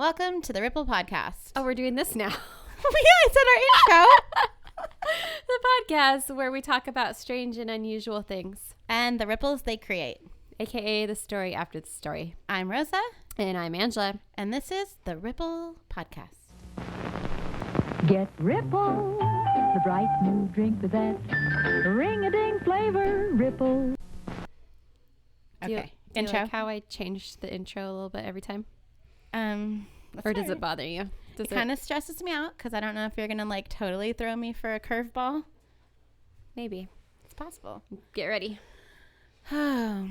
Welcome to the Ripple Podcast. Oh, we're doing this now. Yeah, I said our intro. The podcast where we talk about strange and unusual things. And the ripples they create. AKA the story after the story. I'm Rosa. And I'm Angela. And this is the Ripple Podcast. Get Ripple, the bright new drink with that ring-a-ding flavor, Ripple. Okay, Do you intro. like how I changed the intro a little bit every time? Or Or does it bother you? It kind of stresses me out because I don't know if you're going to like totally throw me for a curveball. Maybe. It's possible. Get ready. Oh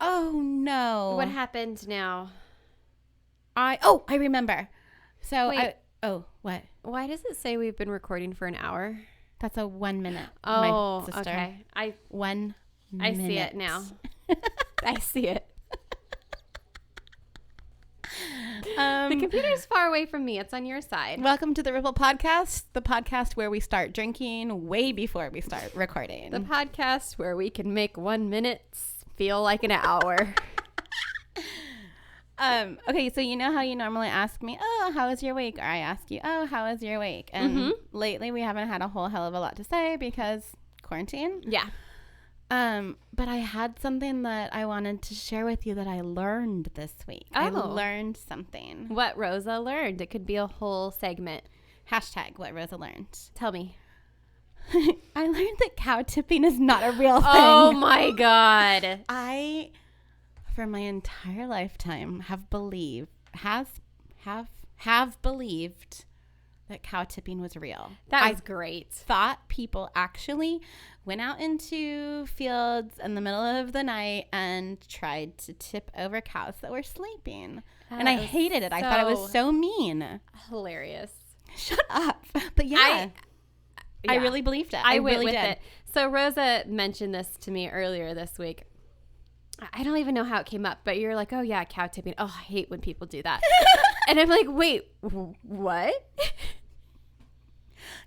no. What happened now? I remember. So Wait. what? Why does it say we've been recording for an hour? That's a 1 minute. Oh, my sister. okay. I 1 minute. see it now. I see it. The computer's far away from me. It's on your side. Welcome to the Ripple Podcast, the podcast where we start drinking way before we start recording. The podcast where we can make 1 minute feel like an hour. Okay, so you know how you normally ask me, oh, how was your week? Or I ask you, oh, how was your week? And lately we haven't had a whole hell of a lot to say because quarantine. Yeah. But I had something that I wanted to share with you that I learned this week. Oh. I learned something. What Rosa learned. It could be a whole segment. Hashtag what Rosa learned. Tell me. I learned that cow tipping is not a real thing. Oh my God. I, for my entire lifetime, have believed that cow tipping was real. That was great. Thought people actually went out into fields in the middle of the night and tried to tip over cows that were sleeping. And I hated it. I thought it was so mean. Hilarious. Shut up. But yeah. I really believed it. I went really with did. it. So Rosa mentioned this to me earlier this week. I don't even know how it came up, but you're like, oh yeah, cow tipping. Oh, I hate when people do that. And I'm like, wait, what?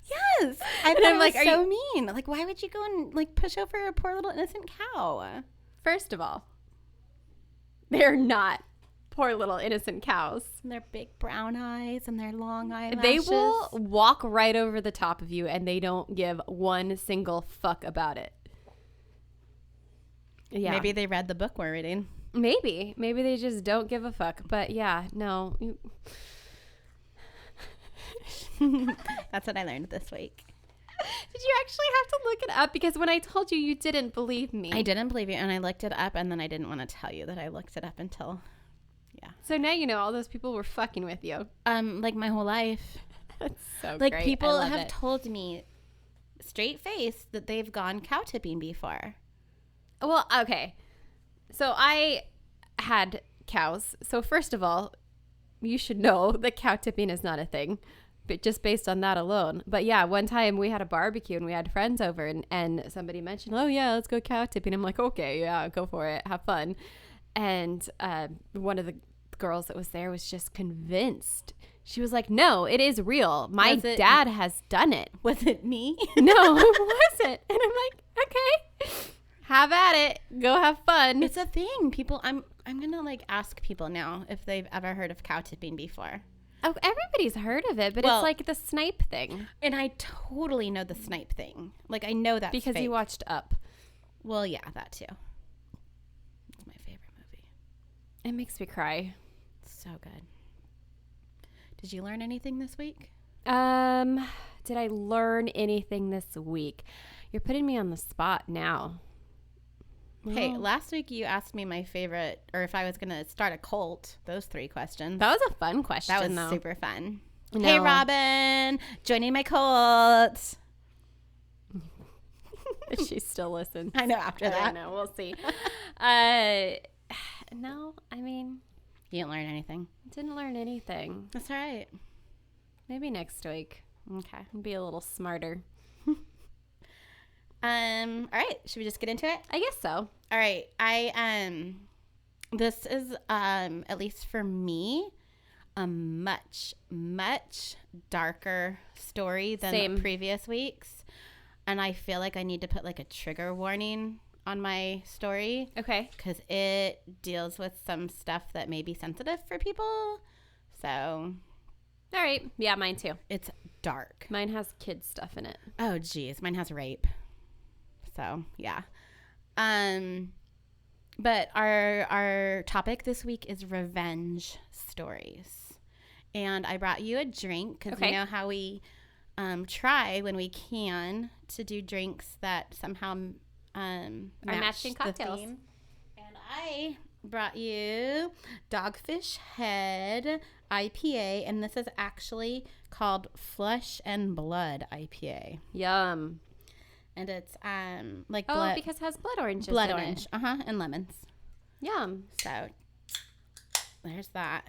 Yes. I thought I'm it like, was so mean. Like, why would you go and like push over a poor little innocent cow? First of all, they're not poor little innocent cows. And their big brown eyes and their long eyelashes. They will walk right over the top of you and they don't give one single fuck about it. Yeah. Maybe they read the book we're reading. Maybe they just don't give a fuck. But yeah, no. That's what I learned this week. Did you actually have to look it up? Because when I told you, you didn't believe me. I didn't believe you, and I looked it up, and then I didn't want to tell you that I looked it up until, yeah. So now you know all those people were fucking with you. Like my whole life. That's so Like great. people I love have it. told me straight face that they've gone cow tipping before. Well, okay. So I had cows. So first of all, you should know that cow tipping is not a thing. But just based on that alone. But yeah, one time we had a barbecue and we had friends over and somebody mentioned, oh yeah, let's go cow tipping. I'm like, okay, yeah, go for it. Have fun. And one of the girls that was there was just convinced. She was like, no, it is real. My dad has done it. Was it me? No, it wasn't. And I'm like, okay, have at it. Go have fun. It's a thing. People, I'm going to like ask people now if they've ever heard of cow tipping before. Oh, everybody's heard of it, but Well, it's like the snipe thing. And I totally know the snipe thing. Like, I know that's Because fake. you watched Up. Well, yeah, that too. It's my favorite movie. It makes me cry. So good. Did you learn anything this week? Did I learn anything this week? You're putting me on the spot now. Hey, Well, last week you asked me my favorite, or if I was going to start a cult. Those 3 questions. that was a fun question, That was though. super fun. No. Hey, Robin, joining my cult. She still listens. I know after that. I know. We'll see. No, I mean, You didn't learn anything. didn't learn anything. That's all right. Maybe next week. Okay. Be a little smarter. All right. Should we just get into it? I guess so. All right. This is, at least for me, a much, much darker story than Same. previous weeks. And I feel like I need to put like a trigger warning on my story. Okay. Because it deals with some stuff that may be sensitive for people. So. All right. Yeah, mine too. It's dark. Mine has kid stuff in it. Oh, geez. Mine has rape. So, yeah. But our topic this week is revenge stories. And I brought you a drink because you know how we try when we can to do drinks that somehow matching cocktails. The theme. And I brought you Dogfish Head IPA, and this is actually called Flesh and Blood IPA. Yum. And it's like blood, because it has blood oranges blood in orange, it. and lemons. Yum. So there's that.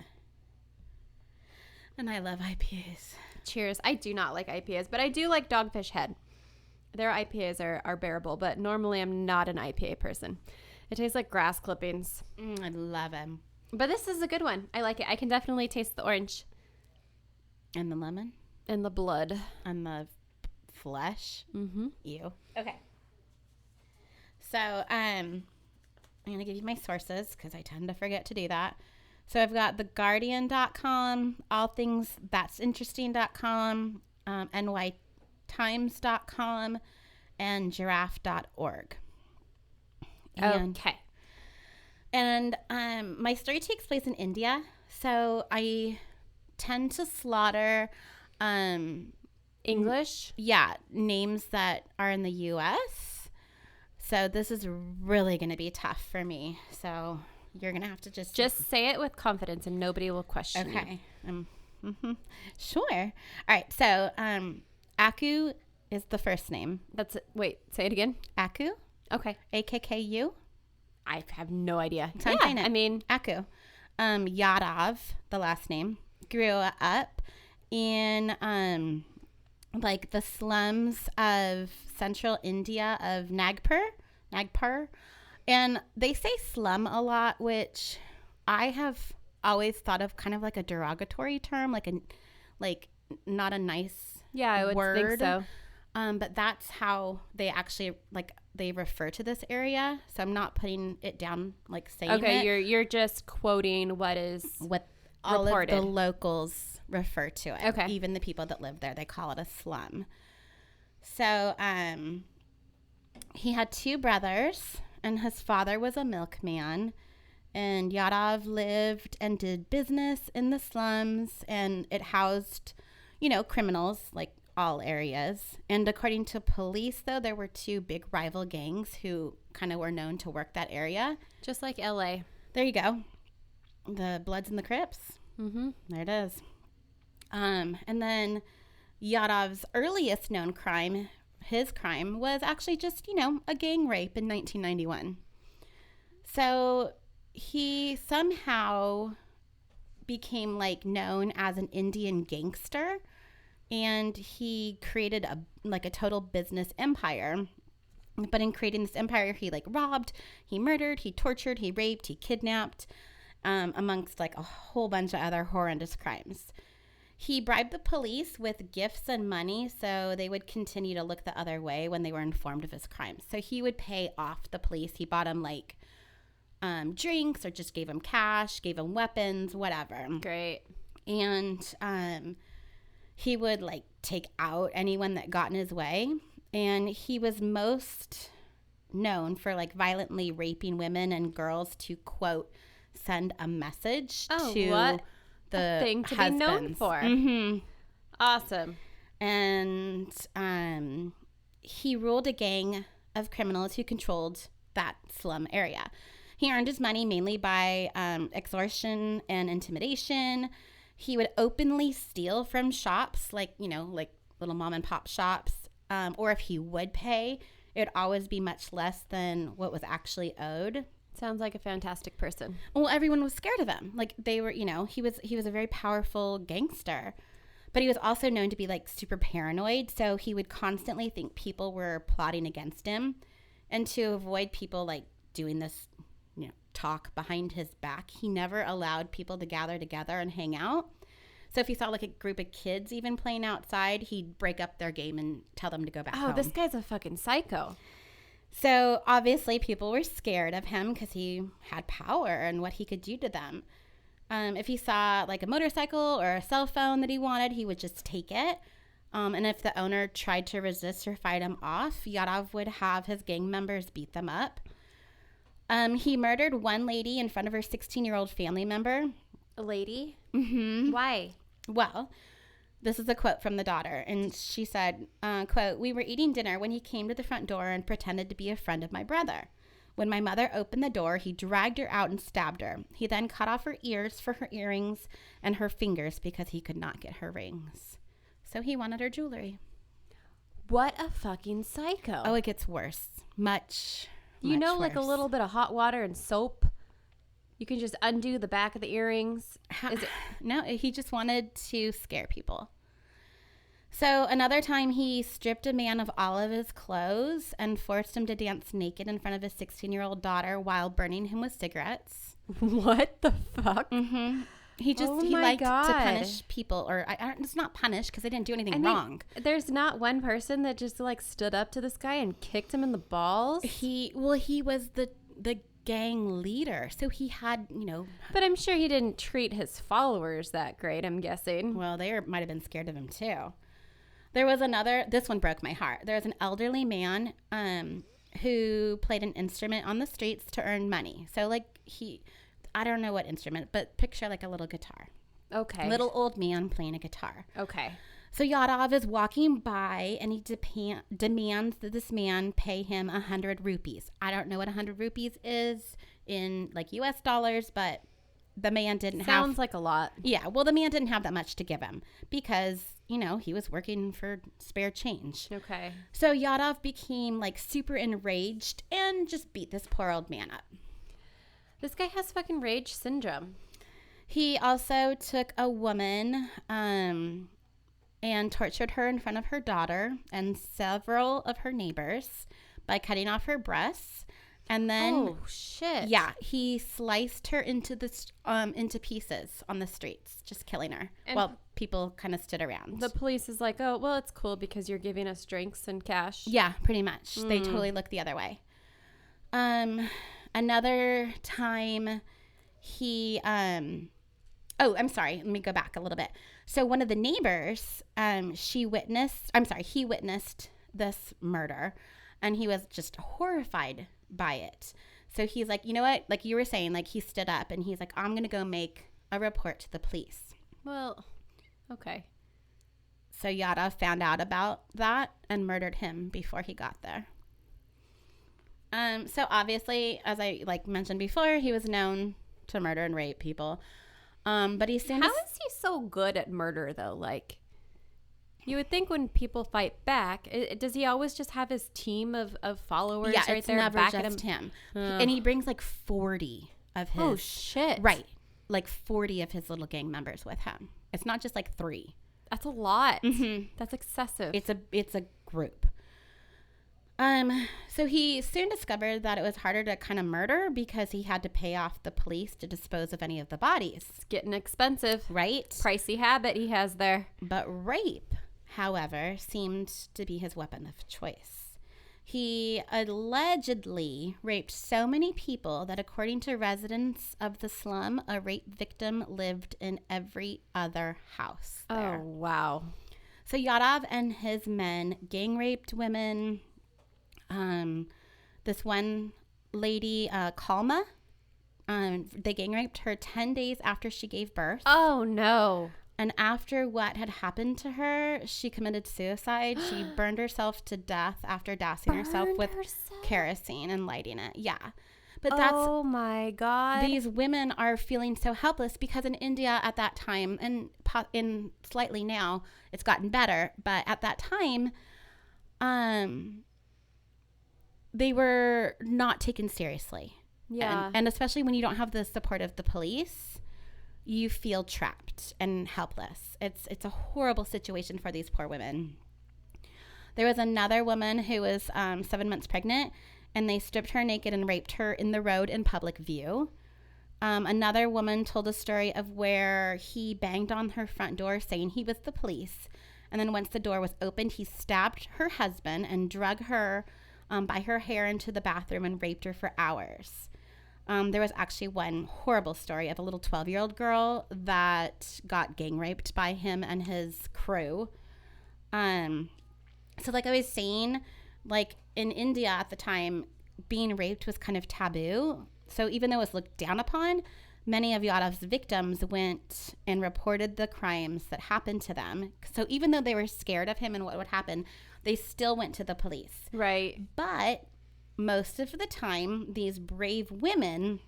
And I love IPAs. Cheers. I do not like IPAs, but I do like Dogfish Head. Their IPAs are bearable, but normally I'm not an IPA person. It tastes like grass clippings. I love them. But this is a good one. I like it. I can definitely taste the orange. And the lemon? And the blood. And the flesh? Mm-hmm. Ew. Okay. So, I'm going to give you my sources because I tend to forget to do that. So I've got theguardian.com, allthingsthat'sinteresting.com, nytimes.com, and giraffe.org. Okay. And my story takes place in India, so I tend to slaughter English? Yeah, names that are in the U.S. So this is really going to be tough for me. So you're going to have to just say it with confidence and nobody will question you. Okay. Sure. All right. So Akku is the first name. Wait, say it again. Akku. Okay. AKKU. I have no idea. I mean, Akku. Yadav, the last name, grew up in like the slums of central India of Nagpur. And they say slum a lot, which I have always thought of kind of like a derogatory term, like not a nice I would word. think so. But that's how they actually they refer to this area. So I'm not putting it down like saying it. Okay, you're just quoting what all reported. of the locals refer to it. Okay. Even the people that live there, they call it a slum. So he had two brothers, and his father was a milkman. And Yadav lived and did business in the slums, and it housed, criminals, like all areas. And according to police, though, there were two big rival gangs who kind of were known to work that area. Just like LA. There you go. The Bloods and the Crips. Mm-hmm. There it is. And then Yadav's earliest known crime, his crime, was actually just, a gang rape in 1991. So he somehow became known as an Indian gangster, and he created a total business empire. But in creating this empire, he robbed, he murdered, he tortured, he raped, he kidnapped, amongst a whole bunch of other horrendous crimes. He bribed the police with gifts and money so they would continue to look the other way when they were informed of his crimes. So he would pay off the police. He bought them drinks or just gave them cash, gave them weapons, whatever. Great. And he would take out anyone that got in his way. And he was most known for violently raping women and girls to, quote, send a message to what the thing to husbands. be known for. Mm-hmm. Awesome. And he ruled a gang of criminals who controlled that slum area. He earned his money mainly by extortion and intimidation. He would openly steal from shops, little mom and pop shops. Or if he would pay, it would always be much less than what was actually owed. Sounds like a fantastic person. Well, everyone was scared of him. They were, he was a very powerful gangster. But he was also known to be super paranoid. So he would constantly think people were plotting against him. And to avoid people doing this, talk behind his back, he never allowed people to gather together and hang out. So if he saw a group of kids even playing outside, he'd break up their game and tell them to go back home. Oh, this guy's a fucking psycho. So obviously people were scared of him because he had power and what he could do to them. If he saw like a motorcycle or a cell phone that he wanted, he would just take it. And if the owner tried to resist or fight him off, Yadav would have his gang members beat them up. He murdered one lady in front of her 16-year-old family member. A lady? Mm-hmm. Why? Well, this is a quote from the daughter. And she said, quote, "We were eating dinner when he came to the front door and pretended to be a friend of my brother. When my mother opened the door, he dragged her out and stabbed her. He then cut off her ears for her earrings and her fingers because he could not get her rings. So he wanted her jewelry." What a fucking psycho. Oh, it gets worse. Much like a worse. little bit of hot water and soap. You can just undo the back of the earrings. No, he just wanted to scare people. So another time he stripped a man of all of his clothes and forced him to dance naked in front of his 16-year-old daughter while burning him with cigarettes. What the fuck? Mm-hmm. He liked to punish people, or it's not punish because they didn't do anything wrong. There's not one person that just like stood up to this guy and kicked him in the balls. He was the gang leader, so he had, But I'm sure he didn't treat his followers that great, I'm guessing. Well, they might have been scared of him too. There was this one broke my heart. There was an elderly man who played an instrument on the streets to earn money. So like I don't know what instrument, but picture like a little guitar. Okay. Little old man playing a guitar. Okay. So Yadav is walking by and he demands that this man pay him 100 rupees. I don't know what 100 rupees is in like US dollars, but the man Sounds like a lot. Yeah, well, the man didn't have that much to give him because, he was working for spare change. Okay. So Yadav became like super enraged and just beat this poor old man up. This guy has fucking rage syndrome. He also took a woman and tortured her in front of her daughter and several of her neighbors by cutting off her breasts. And then, oh shit! Yeah, he sliced her into pieces on the streets, just killing her. And well, people kind of stood around. The police is like, "Oh, well, it's cool because you're giving us drinks and cash." Yeah, pretty much. They totally look the other way. Another time, he. Oh, I'm sorry. Let me go back a little bit. So one of the neighbors, he witnessed this murder, and he was just horrified by it. So he's like, you know what? Like you were saying, like he stood up and he's like, I'm going to go make a report to the police. Well, okay. So Yadav found out about that and murdered him before he got there. So obviously, as I mentioned before, he was known to murder and rape people. But he soon... How is he so good at murder, though? Like, you would think when people fight back, does he always just have his team of followers right there never back just at him? And he brings 40 of his... Oh, shit. Right. 40 of his little gang members with him. It's not just 3. That's a lot. Mm-hmm. That's excessive. It's a group. So he soon discovered that it was harder to kind of murder because he had to pay off the police to dispose of any of the bodies. It's getting expensive. Right? Pricey habit he has there. But rape, however, seemed to be his weapon of choice. He allegedly raped so many people that according to residents of the slum, a rape victim lived in every other house there. Oh, wow. So Yadav and his men gang raped women. This one lady, Kalma, they gang raped her 10 days after she gave birth. Oh, no. And after what had happened to her, she committed suicide. She burned herself to death after dousing herself with kerosene and lighting it. Yeah. But oh my God. These women are feeling so helpless because in India at that time, and in slightly now, it's gotten better. But at that time, they were not taken seriously. Yeah. And especially when you don't have the support of the police, you feel trapped and helpless. It's a horrible situation for these poor women. There was another woman who was 7 months pregnant, and they stripped her naked and raped her in the road in public view. Another woman told a story of where he banged on her front door saying he was the police. And then once the door was opened, he stabbed her husband and drug her by her hair into the bathroom and raped her for hours. There was actually one horrible story of a little 12-year-old girl that got gang raped by him and his crew. So like I was saying, like in India at the time, being raped was kind of taboo. So even though it was looked down upon, many of Yadav's victims went and reported the crimes that happened to them. So even though they were scared of him and what would happen, they still went to the police. Right. But most of the time, these brave women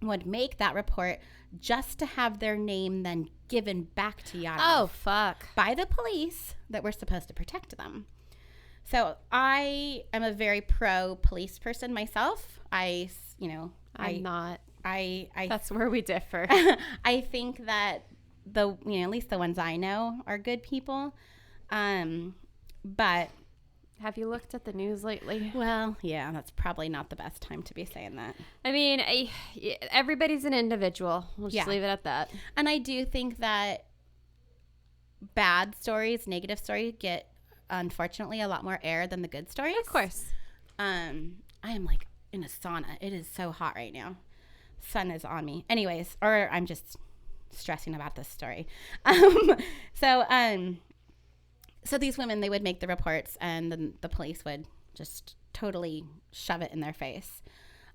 would make that report just to have their name then given back to Yadav. Oh, fuck. By the police that were supposed to protect them. So I am a very pro-police person myself. I'm not. I That's where we differ. I think that at least the ones I know are good people. But have you looked at the news lately? Well, yeah, that's probably not the best time to be saying that. I mean, everybody's an individual. We'll just leave it at that. And I do think that bad stories, negative stories get, unfortunately, a lot more air than the good stories. Of course. I am like in a sauna. It is so hot right now. Sun is on me. Anyways, or I'm just stressing about this story. So these women, they would make the reports and then the police would just totally shove it in their face.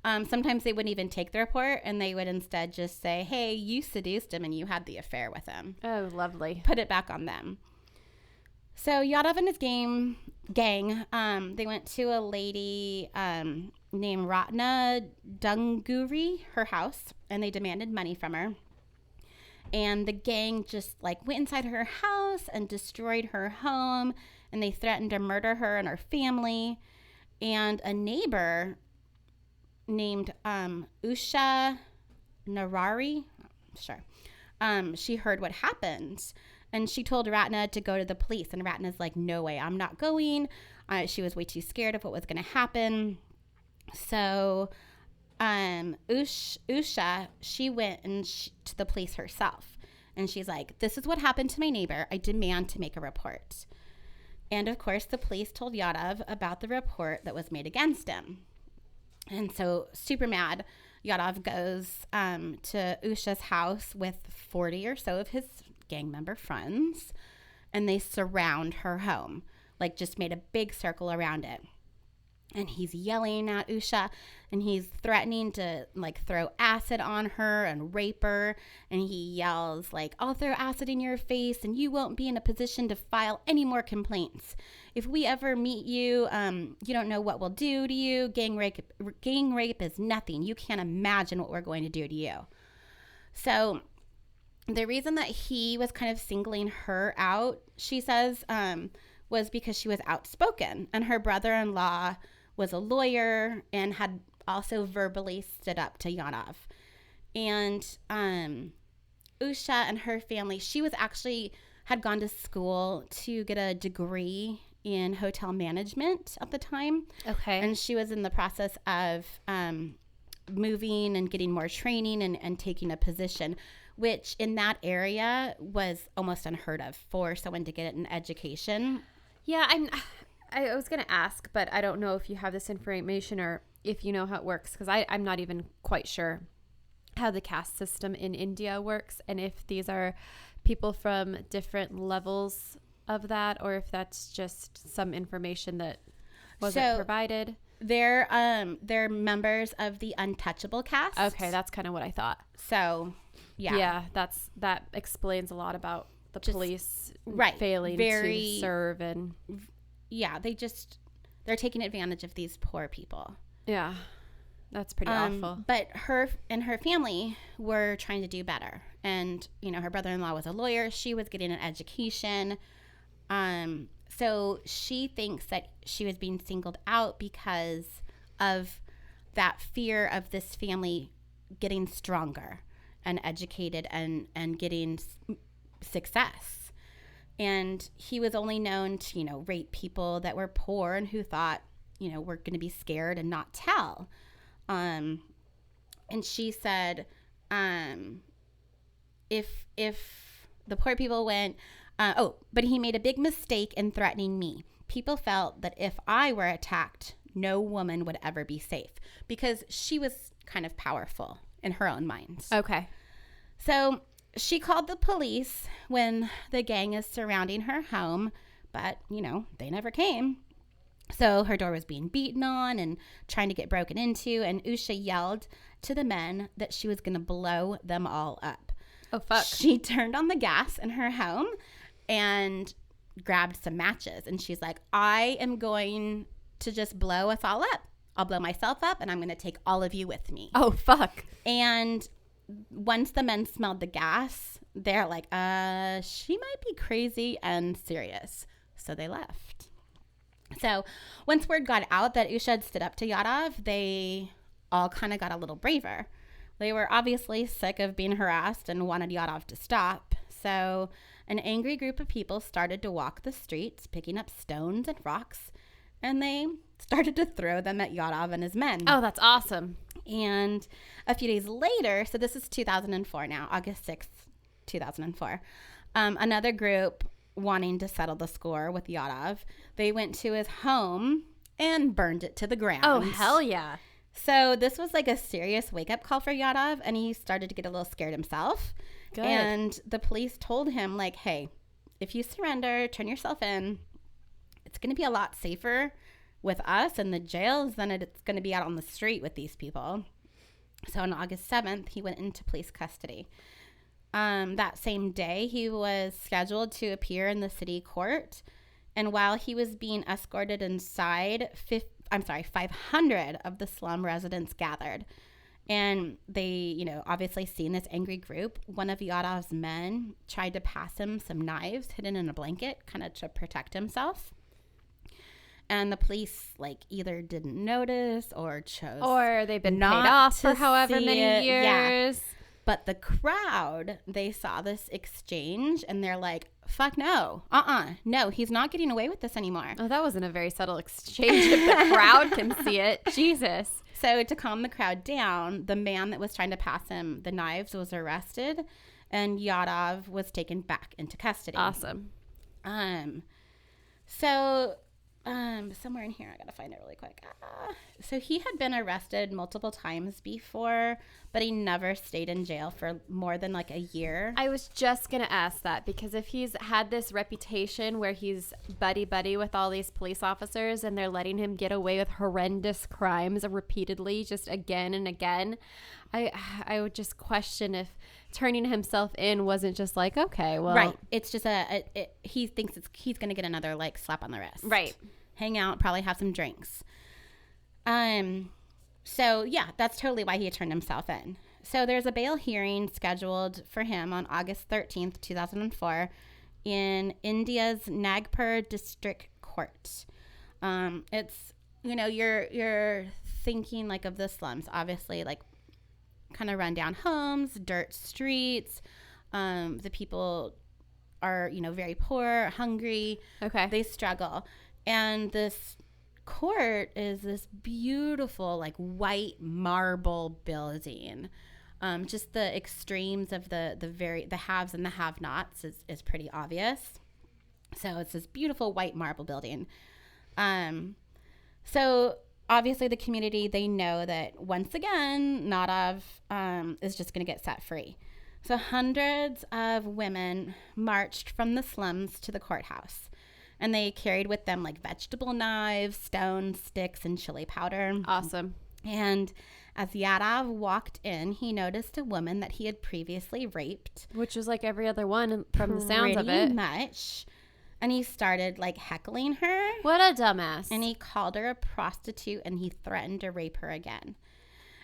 Sometimes they wouldn't even take the report and they would instead just say, hey, you seduced him and you had the affair with him. Oh, lovely. Put it back on them. So Yadav and his gang, they went to a lady named Ratna Dunguri, her house, and they demanded money from her. And the gang just like went inside her house and destroyed her home, and they threatened to murder her and her family. And a neighbor named Usha Narari, she heard what happened. And she told Ratna to go to the police. And Ratna's like, no way, I'm not going. She was way too scared of what was going to happen. So Usha, she went to the police herself. And she's like, this is what happened to my neighbor. I demand to make a report. And of course, the police told Yadav about the report that was made against him. And so super mad, Yadav goes to Usha's house with 40 or so of his gang member friends, and they surround her home, like just made a big circle around it. And he's yelling at Usha, and he's threatening to like throw acid on her and rape her. And he yells like, I'll throw acid in your face and you won't be in a position to file any more complaints. If we ever meet you, you don't know what we'll do to you. Gang rape is nothing. You can't imagine what we're going to do to you. So the reason that he was kind of singling her out, she says, was because she was outspoken, and her brother-in-law was a lawyer and had also verbally stood up to Yadav. And Usha and her family, she was actually had gone to school to get a degree in hotel management at the time. Okay. And she was in the process of moving and getting more training and taking a position, which in that area was almost unheard of for someone to get an education. Yeah, I was going to ask, but I don't know if you have this information or if you know how it works, because I'm not even quite sure how the caste system in India works, and if these are people from different levels of that, or if that's just some information that wasn't provided. They're members of the untouchable caste. Okay, that's kind of what I thought. So, yeah. Yeah, that explains a lot about the police failing to serve. And yeah, they're taking advantage of these poor people. Yeah, that's pretty awful. But her and her family were trying to do better. And, her brother-in-law was a lawyer. She was getting an education. So she thinks that she was being singled out because of that fear of this family getting stronger and educated and getting success. And he was only known to, rape people that were poor and who thought, we're going to be scared and not tell. And she said, if the poor people went, but he made a big mistake in threatening me. People felt that if I were attacked, no woman would ever be safe because she was kind of powerful in her own mind. Okay. So she called the police when the gang is surrounding her home, but, they never came. So her door was being beaten on and trying to get broken into, and Usha yelled to the men that she was going to blow them all up. Oh, fuck. She turned on the gas in her home and grabbed some matches, and she's like, I am going to just blow us all up. I'll blow myself up, and I'm going to take all of you with me. Oh, fuck. And once the men smelled the gas, they're like, she might be crazy and serious. So they left. So once word got out that Usha had stood up to Yadav, they all kind of got a little braver. They were obviously sick of being harassed and wanted Yadav to stop. So an angry group of people started to walk the streets, picking up stones and rocks, and they started to throw them at Yadav and his men. Oh, that's awesome. And a few days later, so this is 2004 now, August 6th, 2004, another group wanting to settle the score with Yadav, they went to his home and burned it to the ground. Oh, hell yeah. So this was like a serious wake-up call for Yadav, and he started to get a little scared himself. Good. And the police told him, like, hey, if you surrender, turn yourself in, it's going to be a lot safer with us in the jails than it's going to be out on the street with these people. So on August 7th, he went into police custody. That same day, he was scheduled to appear in the city court. And while he was being escorted inside, 500 of the slum residents gathered. And they, obviously seen this angry group. One of Yadav's men tried to pass him some knives hidden in a blanket, kind of to protect himself. And the police, either didn't notice or chose. Or they've been paid off for however many years. Yeah. But the crowd, they saw this exchange and they're like, fuck no. No, he's not getting away with this anymore. Oh, that wasn't a very subtle exchange if the crowd can see it. Jesus. So to calm the crowd down, the man that was trying to pass him the knives was arrested and Yadav was taken back into custody. Awesome. Somewhere in here, I gotta find it really quick. So he had been arrested multiple times before, but he never stayed in jail for more than a year. I was just gonna ask that because if he's had this reputation where he's buddy with all these police officers and they're letting him get away with horrendous crimes repeatedly, just again and again, I would just question if turning himself in wasn't just okay, well, right. It's just he thinks he's gonna get another slap on the wrist, right? Hang out, probably have some drinks. So yeah, that's totally why he turned himself in. So there's a bail hearing scheduled for him on August 13th, 2004 in India's Nagpur District Court. It's, you're thinking of the slums, obviously, kind of rundown homes, dirt streets. The people are, very poor, hungry. Okay. They struggle. And this court is this beautiful, white marble building. Just the extremes of the haves and the have-nots is pretty obvious. So it's this beautiful white marble building. So obviously the community, they know that once again, Yadav is just going to get set free. So hundreds of women marched from the slums to the courthouse. And they carried with them vegetable knives, stones, sticks, and chili powder. Awesome. And as Yadav walked in, he noticed a woman that he had previously raped. Which was every other one from the sounds of it. Pretty much. And he started heckling her. What a dumbass. And he called her a prostitute and he threatened to rape her again.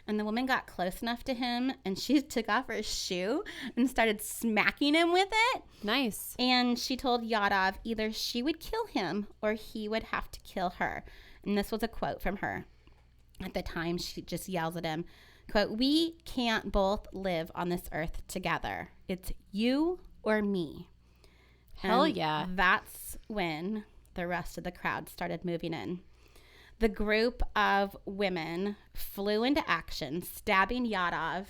And the woman got close enough to him and she took off her shoe and started smacking him with it. Nice. And she told Yadav either she would kill him or he would have to kill her. And this was a quote from her. At the time, she just yells at him, quote, "We can't both live on this earth together. It's you or me." Hell and yeah. That's when the rest of the crowd started moving in. The group of women flew into action, stabbing Yadav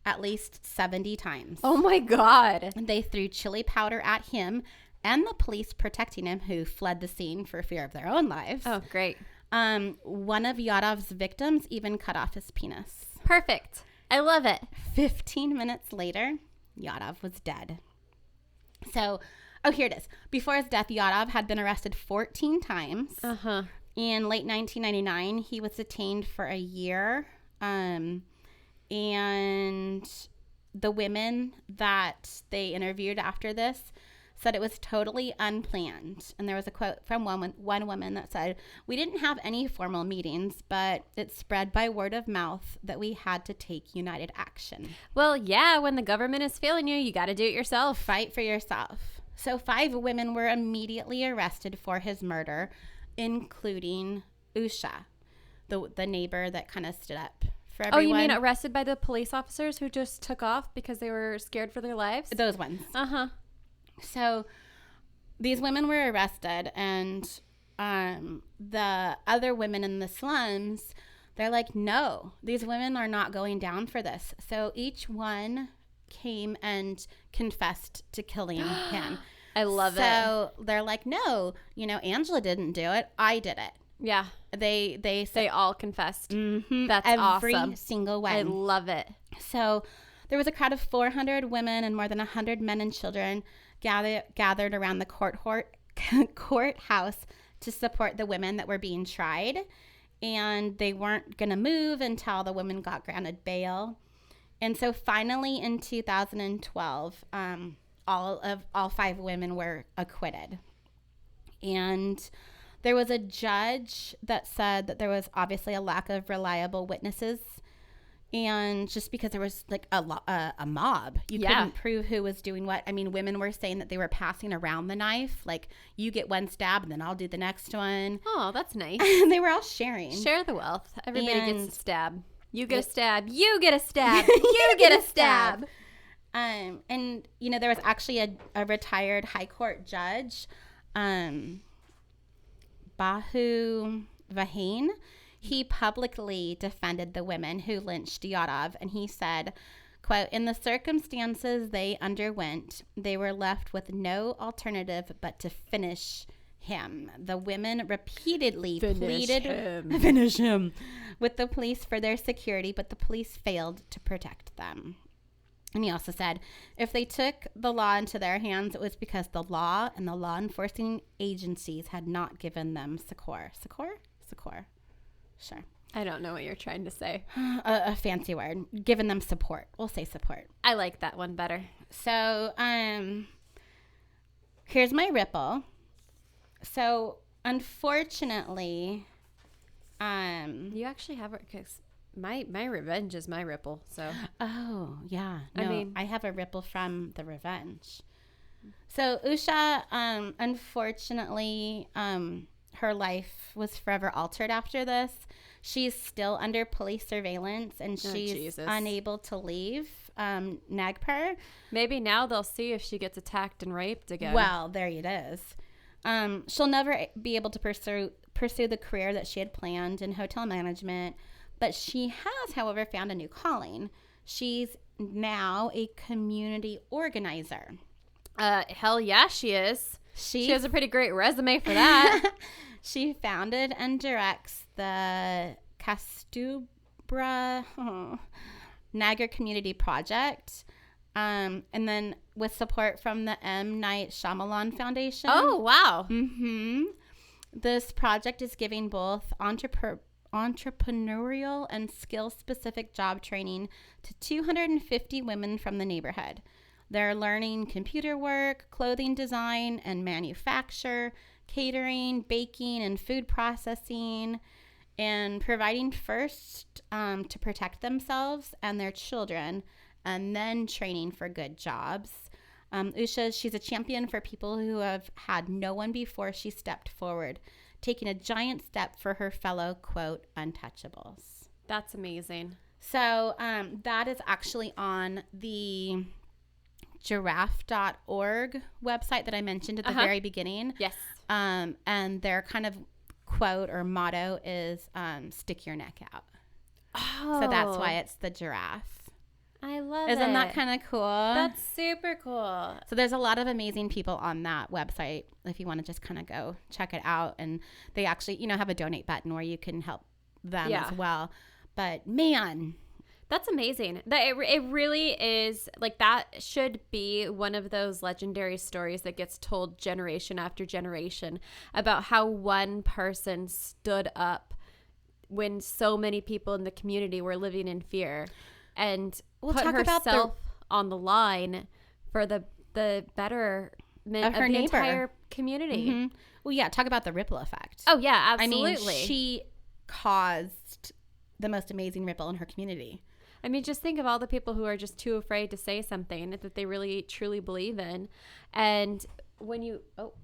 at least 70 times. Oh my God. They threw chili powder at him and the police protecting him, who fled the scene for fear of their own lives. Oh, great. One of Yadav's victims even cut off his penis. Perfect. I love it. 15 minutes later, Yadav was dead. So, here it is. Before his death, Yadav had been arrested 14 times. In late 1999, he was detained for a year. And the women that they interviewed after this said it was totally unplanned. And there was a quote from one woman that said, "We didn't have any formal meetings, but it spread by word of mouth that we had to take united action." Well, yeah, when the government is failing you, you got to do it yourself. Fight for yourself. So 5 women were immediately arrested for his murder, including Usha, the neighbor that kind of stood up for everyone. Oh, you mean arrested by the police officers who just took off because they were scared for their lives? Those ones. So these women were arrested, and the other women in the slums, they're like, no, these women are not going down for this. So each one came and confessed to killing him. I love it. So they're like, no, Angela didn't do it. I did it. Yeah. They all confessed. Mm-hmm, That's every awesome. Single one. I love it. So there was a crowd of 400 women and more than 100 men and children gathered around the courthouse to support the women that were being tried. And they weren't going to move until the women got granted bail. And so finally in 2012, all 5 women were acquitted. And there was a judge that said that there was obviously a lack of reliable witnesses. And just because there was like a mob, you couldn't prove who was doing what. I mean, women were saying that they were passing around the knife. Like, you get one stab and then I'll do the next one. Oh, that's nice. And they were all sharing. Share the wealth. Everybody gets a stab. You get a stab. You get a stab. You get a stab. And, there was actually a retired high court judge, Bahu Vahane. He publicly defended the women who lynched Yadav, and he said, quote, "In the circumstances they underwent, they were left with no alternative but to finish him. The women repeatedly pleaded finish him with the police for their security, but the police failed to protect them." And he also said, if they took the law into their hands, it was because the law and the law enforcing agencies had not given them succor. Sure. I don't know what you're trying to say. A fancy word. Given them support. We'll say support. I like that one better. So, here's my ripple. So, unfortunately, you actually have it, because my revenge is my ripple. So. Oh yeah. No, I mean, I have a ripple from the revenge. So Usha, unfortunately, her life was forever altered after this. She's still under police surveillance, and she's unable to leave Nagpur. Maybe now they'll see if she gets attacked and raped again. Well, there it is. She'll never be able to pursue the career that she had planned in hotel management, but she has, however, found a new calling. She's now a community organizer. Hell yeah, she is. She has a pretty great resume for that. She founded and directs the Kastubra Nagar Community Project, and then with support from the M. Night Shyamalan Foundation. Oh, wow. Mm-hmm. This project is giving both entrepreneurial and skill-specific job training to 250 women from the neighborhood. They're learning computer work, clothing design and manufacture, catering, baking, and food processing, and providing first to protect themselves and their children, and then training for good jobs. Usha, she's a champion for people who have had no one before she stepped forward, taking a giant step for her fellow, quote, untouchables. That's amazing. So that is actually on the giraffe.org website that I mentioned at the very beginning. Yes. And their kind of quote or motto is stick your neck out. Oh. So that's why it's the giraffe. I love it. Isn't that kind of cool? That's super cool. So there's a lot of amazing people on that website if you want to just kind of go check it out. And they actually, you know, have a donate button where you can help them as well. But man, that's amazing. That it really is, like, that should be one of those legendary stories that gets told generation after generation about how one person stood up when so many people in the community were living in fear and put herself on the line for the betterment of the entire community. Mm-hmm. Well, yeah, talk about the ripple effect. Oh, yeah, absolutely. I mean, she caused the most amazing ripple in her community. I mean, just think of all the people who are just too afraid to say something that they really, truly believe in. And when you... Oh,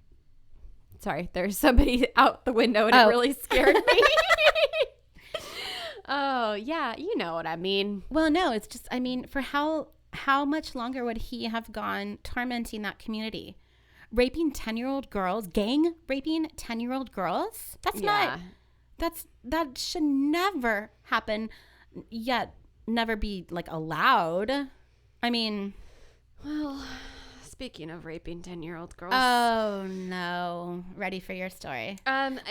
sorry. There's somebody out the window and it really scared me. Oh, yeah. You know what I mean. Well, no, it's just, I mean, for how much longer would he have gone tormenting that community? Raping 10-year-old girls? Gang raping 10-year-old girls? That's not... That should never happen, yet never be, like, allowed. I mean... Well, speaking of raping 10-year-old girls... Oh, no. Ready for your story.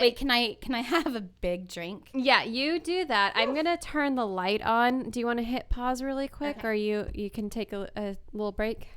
Wait, can I have a big drink? Yeah, you do that. I'm going to turn the light on. Do you want to hit pause really quick? Okay. Or you can take a little break?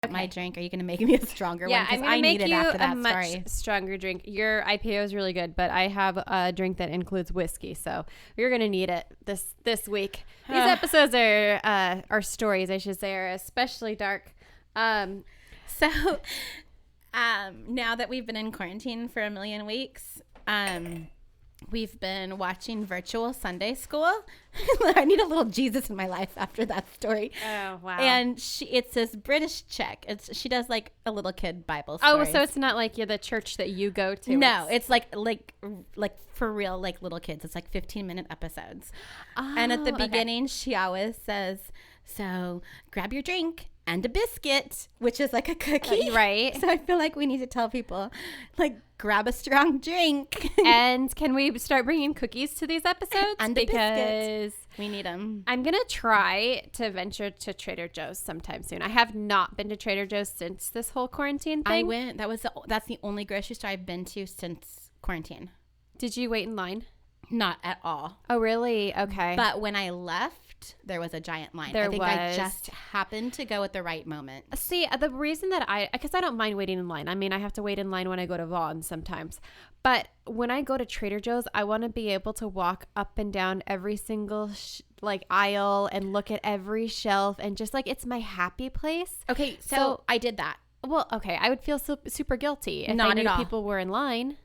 My drink. Are you going to make me a stronger one? Yeah, I'm going to make you a much story. stronger drink. Your IPO is really good, but I have a drink that includes whiskey, so you're going to need it this week. These episodes are stories, I should say, are especially dark. So now that we've been in quarantine for a million weeks, we've been watching virtual Sunday school. I need a little Jesus in my life after that story. Oh, wow. And it's this British chick. She does like a little kid Bible stories. Oh, so it's not like the church that you go to. No, it's like for real, like little kids. It's like 15-minute episodes. Oh, and at the beginning, she always says, so grab your drink and a biscuit, which is like a cookie. Right. So I feel like we need to tell people, like, grab a strong drink. And can we start bringing cookies to these episodes? And a biscuit. We need them. I'm going to try to venture to Trader Joe's sometime soon. I have not been to Trader Joe's since this whole quarantine thing. I went. That's the only grocery store I've been to since quarantine. Did you wait in line? Not at all. Oh, really? Okay. But when I left, there was a giant line. I think I just happened to go at the right moment. See, the reason that because I don't mind waiting in line. I mean, I have to wait in line when I go to Vaughn's sometimes. But when I go to Trader Joe's, I want to be able to walk up and down every single aisle and look at every shelf and just like, it's my happy place. Okay, so I did that. Well, okay, I would feel super guilty if Not I knew at all. people were in line.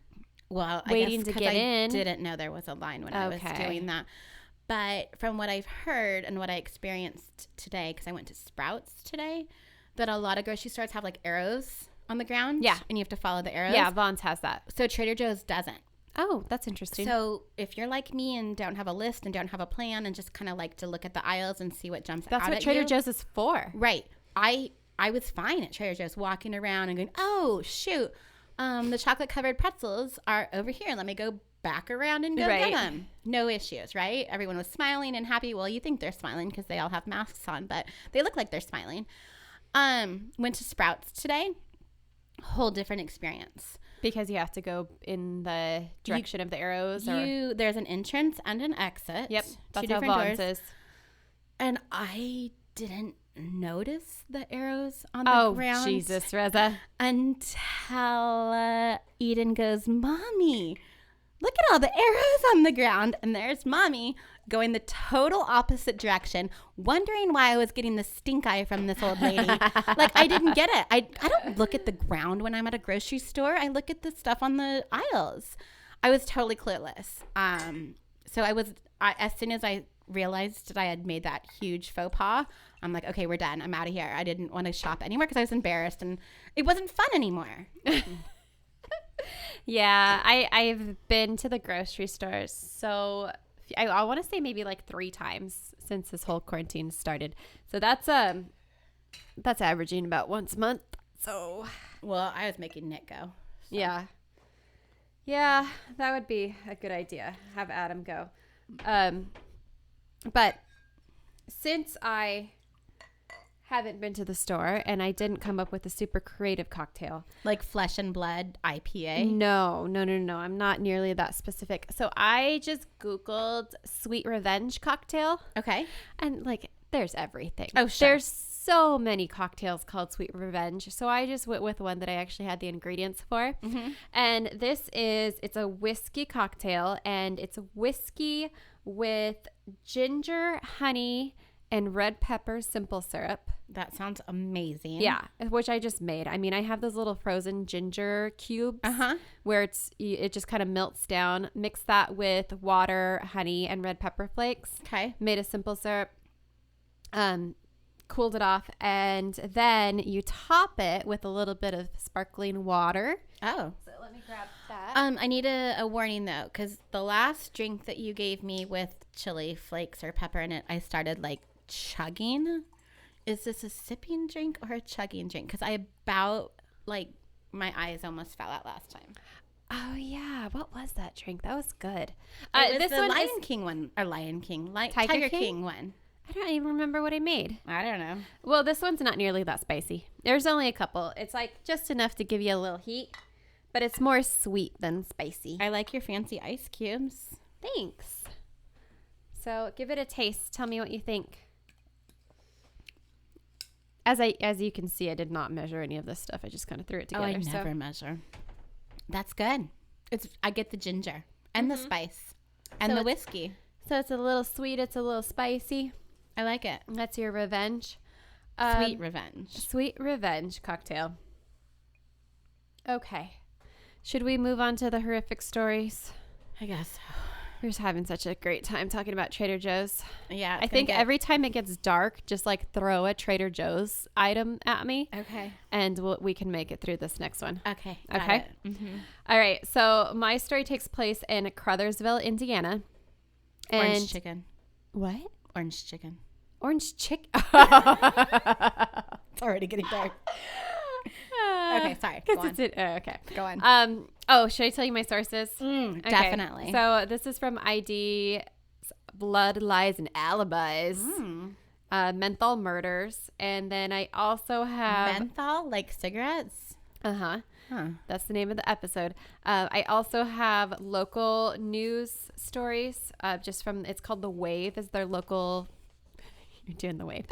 Well, waiting to get in. I didn't know there was a line when I was doing that. But from what I've heard and what I experienced today, because I went to Sprouts today, that a lot of grocery stores have like arrows on the ground. Yeah. And you have to follow the arrows. Yeah, Vaughn's has that. So Trader Joe's doesn't. Oh, that's interesting. So if you're like me and don't have a list and don't have a plan and just kind of like to look at the aisles and see what jumps out at you. That's what Trader Joe's is for. Right. I was fine at Trader Joe's walking around and going, oh, shoot. The chocolate covered pretzels are over here. Let me go back around and go get them. No issues, right? Everyone was smiling and happy. Well, you think they're smiling because they all have masks on, but they look like they're smiling. Went to Sprouts today. Whole different experience. Because you have to go in the direction of the arrows? There's an entrance and an exit. Yep. That's two how different Vaughn's doors. is. And I didn't notice the arrows on the ground. Oh, Jesus, Rosa. Until Eden goes, Mommy, look at all the arrows on the ground. And there's Mommy going the total opposite direction, wondering why I was getting the stink eye from this old lady. Like, I didn't get it. I don't look at the ground when I'm at a grocery store. I look at the stuff on the aisles. I was totally clueless. So as soon as I realized that I had made that huge faux pas, I'm like, okay, we're done. I'm out of here. I didn't want to shop anymore because I was embarrassed and it wasn't fun anymore. Yeah, I've been to the grocery stores. So I want to say maybe like 3 times since this whole quarantine started. So that's averaging about once a month. So, well, I was making Nick go. So. Yeah, that would be a good idea. Have Adam go. But since I haven't been to the store and I didn't come up with a super creative cocktail. Like Flesh and Blood IPA? No. I'm not nearly that specific. So I just Googled Sweet Revenge cocktail. Okay. And like, there's everything. Oh, sure. There's so many cocktails called Sweet Revenge. So I just went with one that I actually had the ingredients for. Mm-hmm. And it's a whiskey cocktail, and it's whiskey with ginger, honey, and red pepper simple syrup. That sounds amazing. Yeah, which I just made. I mean, I have those little frozen ginger cubes where it just kind of melts down. Mix that with water, honey, and red pepper flakes. Okay. Made a simple syrup. Cooled it off, and then you top it with a little bit of sparkling water. Oh. So let me grab that. I need a warning though, because the last drink that you gave me with chili flakes or pepper in it, I started like chugging. Is this a sipping drink or a chugging drink? Because my eyes almost fell out last time. Oh yeah, what was that drink? That was good. It was the Lion King one, or Tiger King one. I don't even remember what I made. I don't know. Well, this one's not nearly that spicy. There's only a couple. It's like just enough to give you a little heat, but it's more sweet than spicy. I like your fancy ice cubes. Thanks. So give it a taste. Tell me what you think. As you can see, I did not measure any of this stuff. I just kind of threw it together. Oh, I never measure. That's good. I get the ginger and the spice and the whiskey. So it's a little sweet. It's a little spicy. I like it. That's your revenge. Sweet revenge. Sweet revenge cocktail. Okay. Should we move on to the horrific stories? I guess so. We're just having such a great time talking about Trader Joe's. Yeah. I think every time it gets dark, just like throw a Trader Joe's item at me. Okay. And we can make it through this next one. Okay. Okay. Mm-hmm. All right. So my story takes place in Crothersville, Indiana. Orange chicken. What? Orange chicken. Orange chicken. It's already getting dark. Okay, sorry. Go on. Okay. Go on. Should I tell you my sources? Okay. Definitely. So this is from ID, Blood, Lies, and Alibis. Menthol Murders. And then I also have... Menthol? Like cigarettes? Uh-huh. Huh. That's the name of the episode. I also have local news stories. It's called The Wave. Is their local... You're doing The Wave.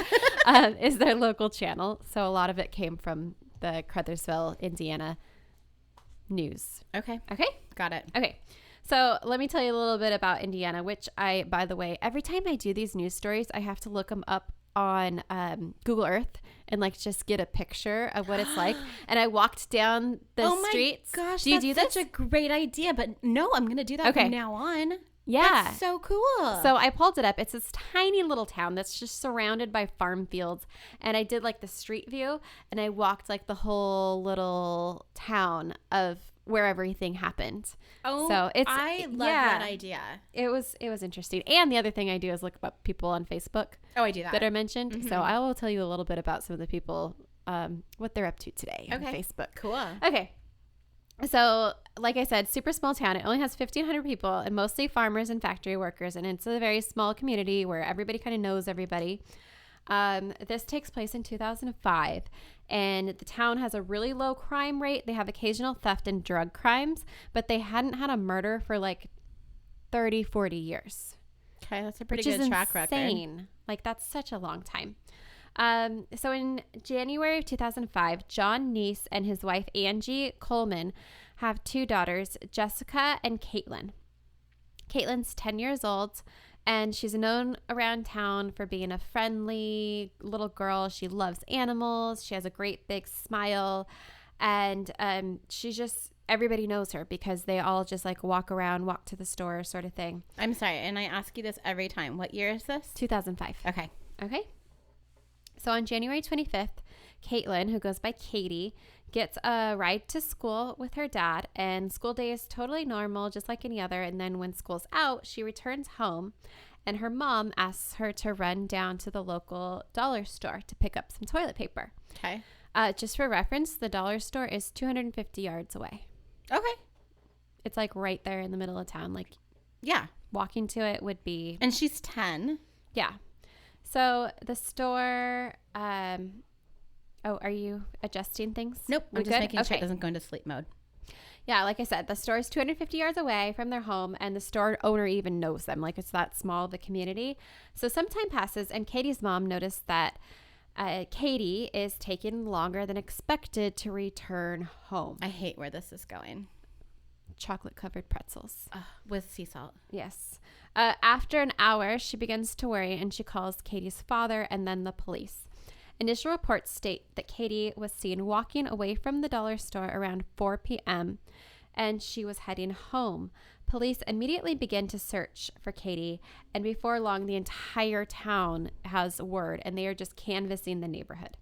Is their local channel. So a lot of it came from the Crothersville, Indiana news. Okay. Okay? Got it. Okay. So let me tell you a little bit about Indiana, which by the way, every time I do these news stories, I have to look them up on Google Earth and like just get a picture of what it's like. And I walked down the streets. Oh my gosh, do you do that's this? such a great idea. But no, I'm going to do that from now on. Yeah. That's so cool. So I pulled it up. It's this tiny little town that's just surrounded by farm fields. And I did like the street view and I walked like the whole little town of where everything happened. Oh, so I love that idea. It was interesting. And the other thing I do is look up people on Facebook. Oh, I do that are mentioned. Mm-hmm. So I will tell you a little bit about some of the people, what they're up to today on Facebook. Cool. Okay. So, like I said, super small town. It only has 1,500 people and mostly farmers and factory workers. And it's a very small community where everybody kind of knows everybody. This takes place in 2005. And the town has a really low crime rate. They have occasional theft and drug crimes. But they hadn't had a murder for like 30, 40 years. Okay, that's a pretty good track record. Like, that's such a long time. So in January of 2005, John Neese and his wife, Angie Coleman, have 2 daughters, Jessica and Caitlin. Caitlin's 10 years old, and she's known around town for being a friendly little girl. She loves animals. She has a great big smile, and she's just everybody knows her because they all just like walk around, walk to the store sort of thing. I'm sorry, and I ask you this every time. What year is this? 2005. Okay. So on January 25th, Caitlin, who goes by Katie, gets a ride to school with her dad, and school day is totally normal, just like any other. And then when school's out, she returns home, and her mom asks her to run down to the local dollar store to pick up some toilet paper. Okay. Just for reference, the dollar store is 250 yards away. Okay. It's like right there in the middle of town. Like, yeah, walking to it would be. And she's 10. Yeah. So the store. Oh, are you adjusting things? Nope. I'm just making sure it doesn't go into sleep mode. Yeah, like I said, the store is 250 yards away from their home, and the store owner even knows them. Like, it's that small of a community. So some time passes, and Katie's mom noticed that Katie is taking longer than expected to return home. I hate where this is going. Chocolate-covered pretzels. With sea salt. Yes. After an hour, she begins to worry, and she calls Katie's father and then the police. Initial reports state that Katie was seen walking away from the dollar store around 4 p.m. and she was heading home. Police immediately begin to search for Katie, and before long, the entire town has word, and they are just canvassing the neighborhood.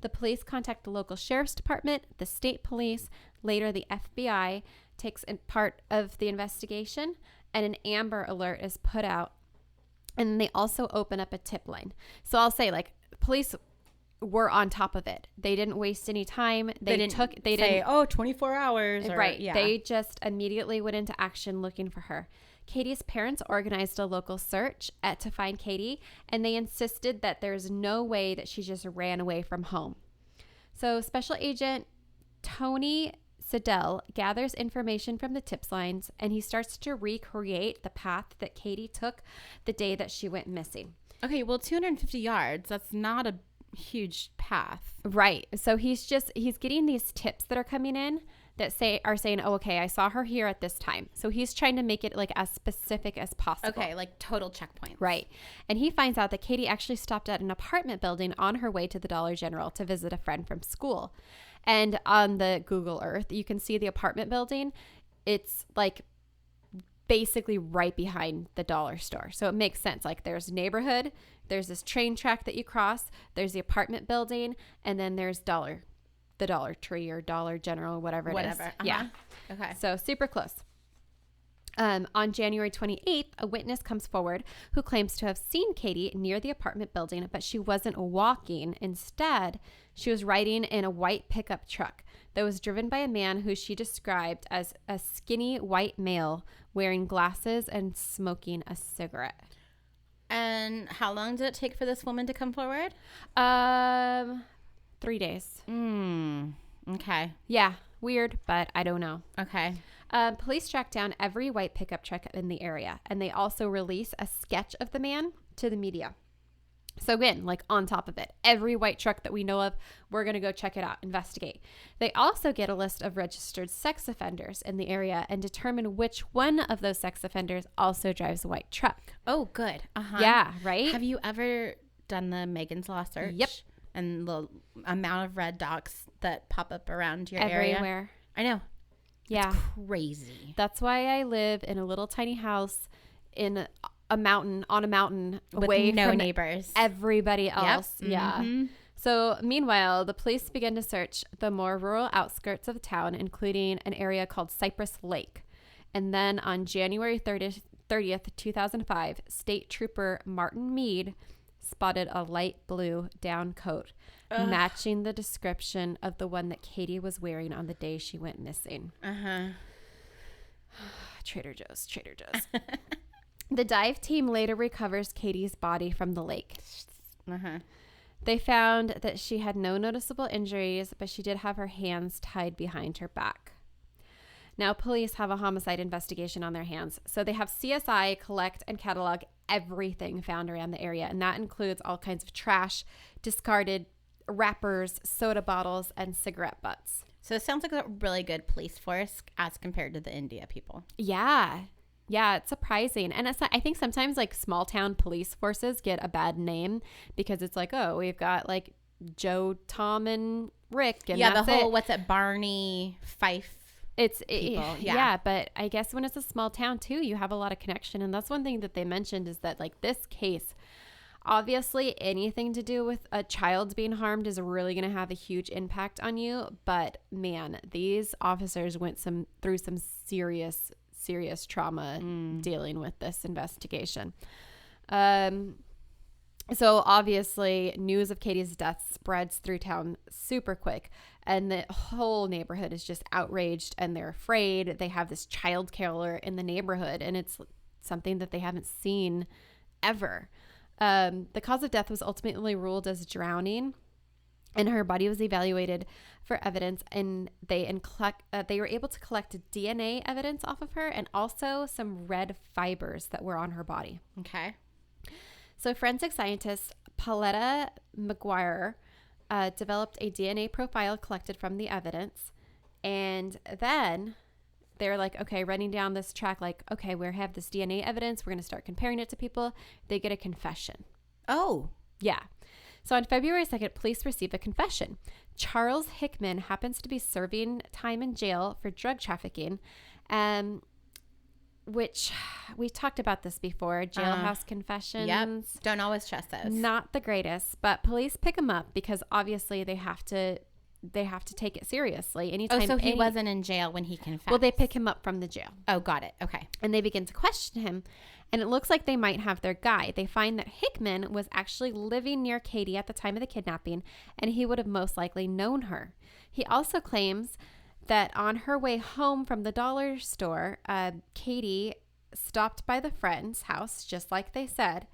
The police contact the local sheriff's department, the state police, later the FBI takes part of the investigation, and an Amber Alert is put out, and they also open up a tip line. So I'll say, like, police were on top of it. They didn't waste any time. They didn't say, 24 hours. Right. Yeah. They just immediately went into action looking for her. Katie's parents organized a local search to find Katie, and they insisted that there's no way that she just ran away from home. So Special Agent Tony Siddell gathers information from the tips lines, and he starts to recreate the path that Katie took the day that she went missing. Okay, well, 250 yards, that's not a huge path. Right. So he's getting these tips that are coming in that are saying, oh, okay, I saw her here at this time. So he's trying to make it like as specific as possible. Okay, like total checkpoints. Right. And he finds out that Katie actually stopped at an apartment building on her way to the Dollar General to visit a friend from school. And on the Google Earth, you can see the apartment building. It's like basically right behind the dollar store. So it makes sense. Like, there's neighborhood, there's this train track that you cross, there's the apartment building, and then there's the Dollar Tree or Dollar General, whatever it is. Yeah. Okay. So super close. On January 28th, a witness comes forward who claims to have seen Katie near the apartment building, but she wasn't walking. Instead, she was riding in a white pickup truck that was driven by a man who she described as a skinny white male wearing glasses and smoking a cigarette. And how long did it take for this woman to come forward? 3 days. Okay. Yeah. Weird, but I don't know. Okay. Police track down every white pickup truck in the area, and they also release a sketch of the man to the media. So again, like on top of it, every white truck that we know of, we're going to go check it out, investigate. They also get a list of registered sex offenders in the area and determine which one of those sex offenders also drives a white truck. Oh, good. Yeah, right? Have you ever done the Megan's Law search? Yep. And the amount of red dots that pop up around your Everywhere. area? I know. Yeah. It's crazy. That's why I live in a little tiny house in a mountain, on a mountain, with away no from neighbors. Everybody else. Yep. Yeah. Mm-hmm. So meanwhile, the police begin to search the more rural outskirts of the town, including an area called Cypress Lake. And then on January 30th, 2005, State Trooper Martin Meade spotted a light blue down coat matching the description of the one that Katie was wearing on the day she went missing. Trader Joe's. The dive team later recovers Katie's body from the lake. They found that she had no noticeable injuries, but she did have her hands tied behind her back. Now, police have a homicide investigation on their hands. So they have CSI collect and catalog everything found around the area. And that includes all kinds of trash, discarded wrappers, soda bottles, and cigarette butts. So it sounds like a really good police force as compared to the India people. Yeah. Yeah, it's surprising. And I think sometimes like small town police forces get a bad name because it's like, oh, we've got like Joe, Tom, and Rick. And yeah, that's the whole, it. what's it, Barney Fife people. Yeah, but I guess when it's a small town too, you have a lot of connection. And that's one thing that they mentioned is that like this case, obviously anything to do with a child being harmed is really going to have a huge impact on you. But man, these officers went through some serious trauma dealing with this investigation. So obviously news of Katie's death spreads through town super quick, and the whole neighborhood is just outraged and they're afraid. They have this child killer in the neighborhood, and it's something that they haven't seen ever. The cause of death was ultimately ruled as drowning, and her body was evaluated for evidence, and they were able to collect DNA evidence off of her and also some red fibers that were on her body. Okay. So forensic scientist Pauletta McGuire developed a DNA profile collected from the evidence. And then they're like, okay, running down this track, like, okay, we have this DNA evidence. We're going to start comparing it to people. They get a confession. Oh. Yeah. So on February 2nd, police receive a confession. Charles Hickman happens to be serving time in jail for drug trafficking, which we talked about this before, jailhouse confessions. Yep. Don't always trust those. Not the greatest, but police pick him up because obviously they have to take it seriously. Anytime. So he wasn't in jail when he confessed. Well, they pick him up from the jail. Oh, got it. Okay. And they begin to question him, and it looks like they might have their guy. They find that Hickman was actually living near Katie at the time of the kidnapping, and he would have most likely known her. He also claims that on her way home from the dollar store, Katie stopped by the friend's house, just like they said,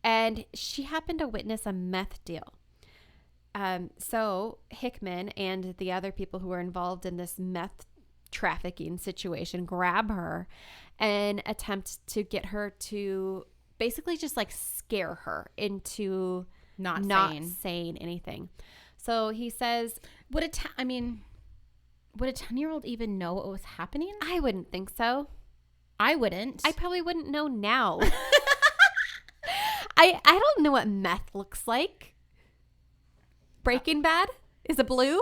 and she happened to witness a meth deal. So Hickman and the other people who were involved in this meth trafficking situation grab her and attempt to get her to basically just like scare her into not saying anything. So he says, would a 10-year-old even know what was happening? I wouldn't think so. I wouldn't. I probably wouldn't know now. I don't know what meth looks like. Breaking Bad? Is it blue?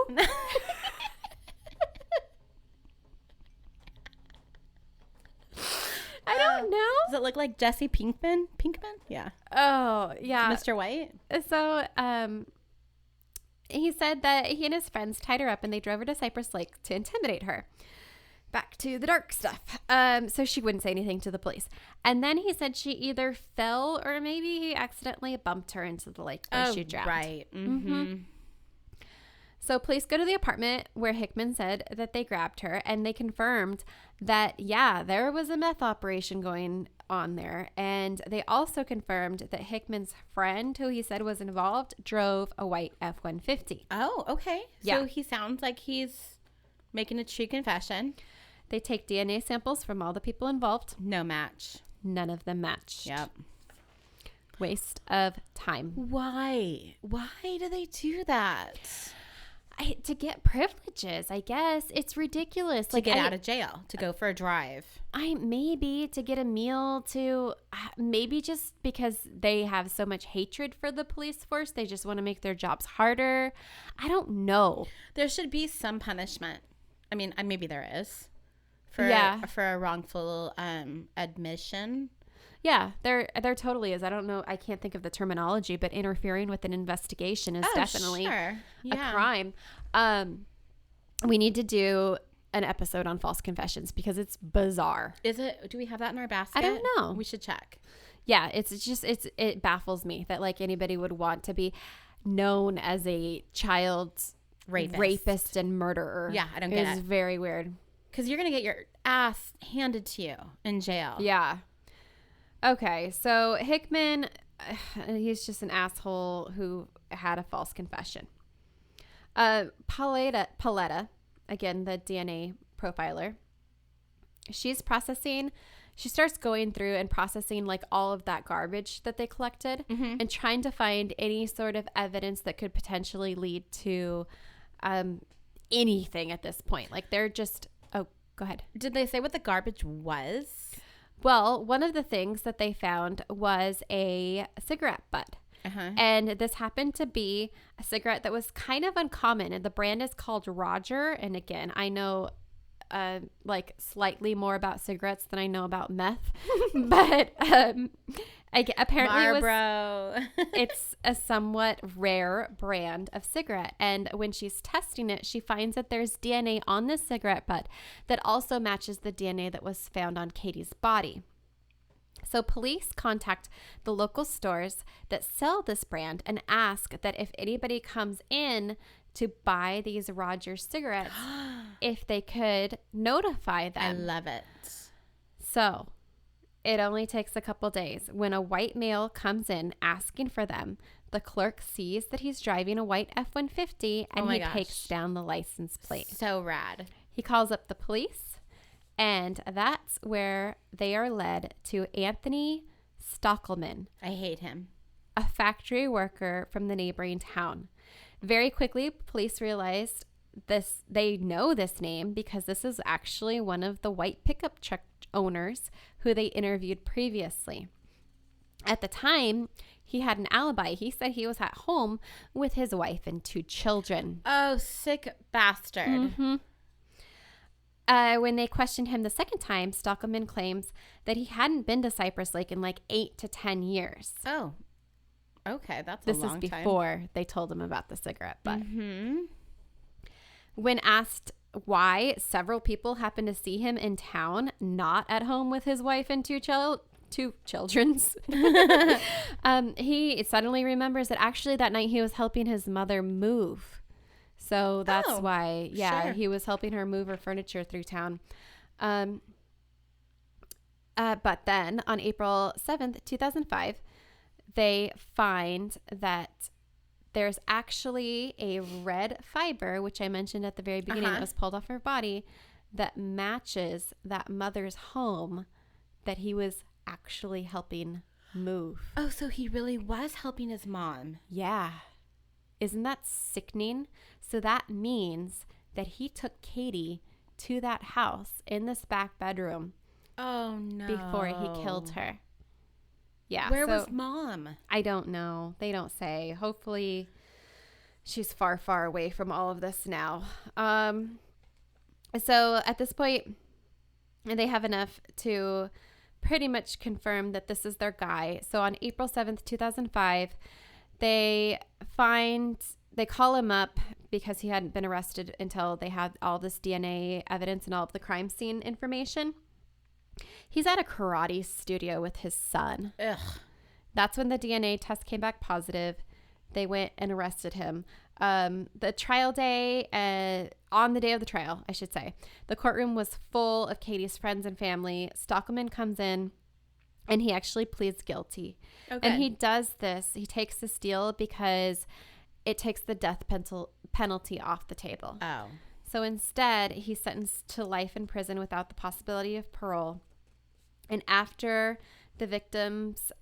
I don't know. Does it look like Jesse Pinkman? Yeah. Oh, yeah. Mr. White? So, he said that he and his friends tied her up and they drove her to Cypress Lake to intimidate her. Back to the dark stuff. So she wouldn't say anything to the police. And then he said she either fell or maybe he accidentally bumped her into the lake where she drowned. Right. Mm-hmm. So police go to the apartment where Hickman said that they grabbed her, and they confirmed that, yeah, there was a meth operation going on there. And they also confirmed that Hickman's friend, who he said was involved, drove a white F-150. Oh, okay. Yeah. So he sounds like he's making a true confession. They take DNA samples from all the people involved. No match. None of them matched. Yep. Waste of time. Why? Why do they do that? To get privileges, I guess. It's ridiculous. To get out of jail, to go for a drive. Maybe to get a meal, to maybe just because they have so much hatred for the police force, they just want to make their jobs harder. I don't know. There should be some punishment. I mean, maybe there is for a wrongful admission. Yeah, there totally is. I don't know. I can't think of the terminology, but interfering with an investigation is definitely a crime. We need to do an episode on false confessions because it's bizarre. Is it? Do we have that in our basket? I don't know. We should check. Yeah, it baffles me that like anybody would want to be known as a child rapist and murderer. Yeah, I don't get it. It's very weird. Because you're gonna get your ass handed to you in jail. Yeah. Okay, so Hickman, he's just an asshole who had a false confession. Pauletta, again, the DNA profiler, she starts going through and processing like all of that garbage that they collected and trying to find any sort of evidence that could potentially lead to anything at this point. Like they're just, oh, go ahead. Did they say what the garbage was? Well, one of the things that they found was a cigarette butt. And this happened to be a cigarette that was kind of uncommon. And the brand is called Roger. And again, I know like slightly more about cigarettes than I know about meth, but apparently it's a somewhat rare brand of cigarette. And when she's testing it, she finds that there's DNA on this cigarette butt that also matches the DNA that was found on Katie's body. So police contact the local stores that sell this brand and ask that if anybody comes in to buy these Rogers cigarettes, if they could notify them. I love it. So it only takes a couple days. When a white male comes in asking for them, the clerk sees that he's driving a white F-150 and he takes down the license plate. So rad. He calls up the police. And that's where they are led to Anthony Stockelman. I hate him. A factory worker from the neighboring town. Very quickly, police realized they know this name because this is actually one of the white pickup truck owners who they interviewed previously. At the time, he had an alibi. He said he was at home with his wife and 2 children. Oh, sick bastard. Mm-hmm. When they questioned him the second time, Stockelman claims that he hadn't been to Cypress Lake in like 8 to 10 years. Oh, okay. That's a long time. This is before they told him about the cigarette butt. Mm-hmm. When asked why, several people happened to see him in town, not at home with his wife and 2 children. He suddenly remembers that actually that night he was helping his mother move. So that's why, sure. He was helping her move her furniture through town. But then on April 7th, 2005, they find that there's actually a red fiber, which I mentioned at the very beginning, that was pulled off her body, that matches that mother's home that he was actually helping move. Oh, so he really was helping his mom. Yeah. Isn't that sickening? So that means that he took Katie to that house in this back bedroom. Oh, no. Before he killed her. Yeah. Where was mom? I don't know. They don't say. Hopefully she's far, far away from all of this now. So at this point, they have enough to pretty much confirm that this is their guy. So on April 7th, 2005, they call him up because he hadn't been arrested until they had all this DNA evidence and all of the crime scene information. He's at a karate studio with his son. Ugh. That's when the DNA test came back positive. They went and arrested him. The trial day, on the day of the trial, I should say, the courtroom was full of Katie's friends and family. Stockelman comes in and he actually pleads guilty. Okay. And he does this. He takes this deal because it takes the death penalty off the table. Oh. So instead, he's sentenced to life in prison without the possibility of parole. And after the victim's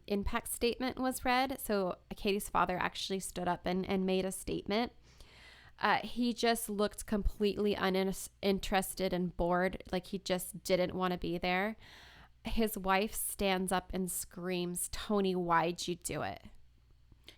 impact statement was read, so Katie's father actually stood up and made a statement. He just looked completely uninterested and bored, like he just didn't want to be there. His wife stands up and screams, "Tony, why'd you do it?"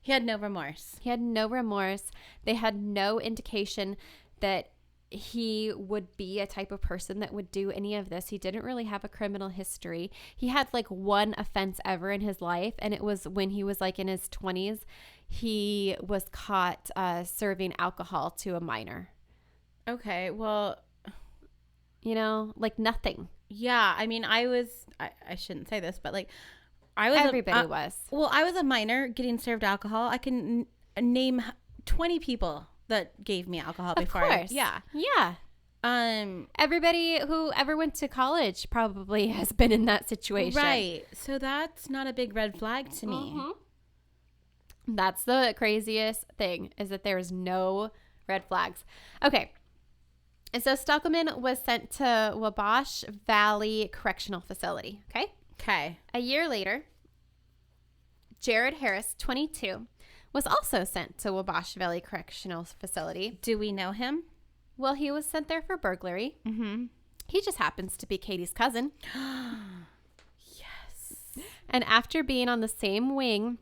He had no remorse. He had no remorse. They had no indication that he would be a type of person that would do any of this. He didn't really have a criminal history. He had like one offense ever in his life, and it was when he was like in his 20s. He was caught serving alcohol to a minor. Okay, well, like nothing. Yeah, I mean, I shouldn't say this, but like everybody was. Well, I was a minor getting served alcohol. I can name 20 people that gave me alcohol before. Of course. Yeah. Everybody who ever went to college probably has been in that situation. Right. So that's not a big red flag to me. Mm-hmm. That's the craziest thing, is that there's no red flags. Okay. And so Stockelman was sent to Wabash Valley Correctional Facility. Okay. A year later, Jared Harris, 22, was also sent to Wabash Valley Correctional Facility. Do we know him? Well, he was sent there for burglary. Mm-hmm. He just happens to be Katie's cousin. Yes. And after being on the same wing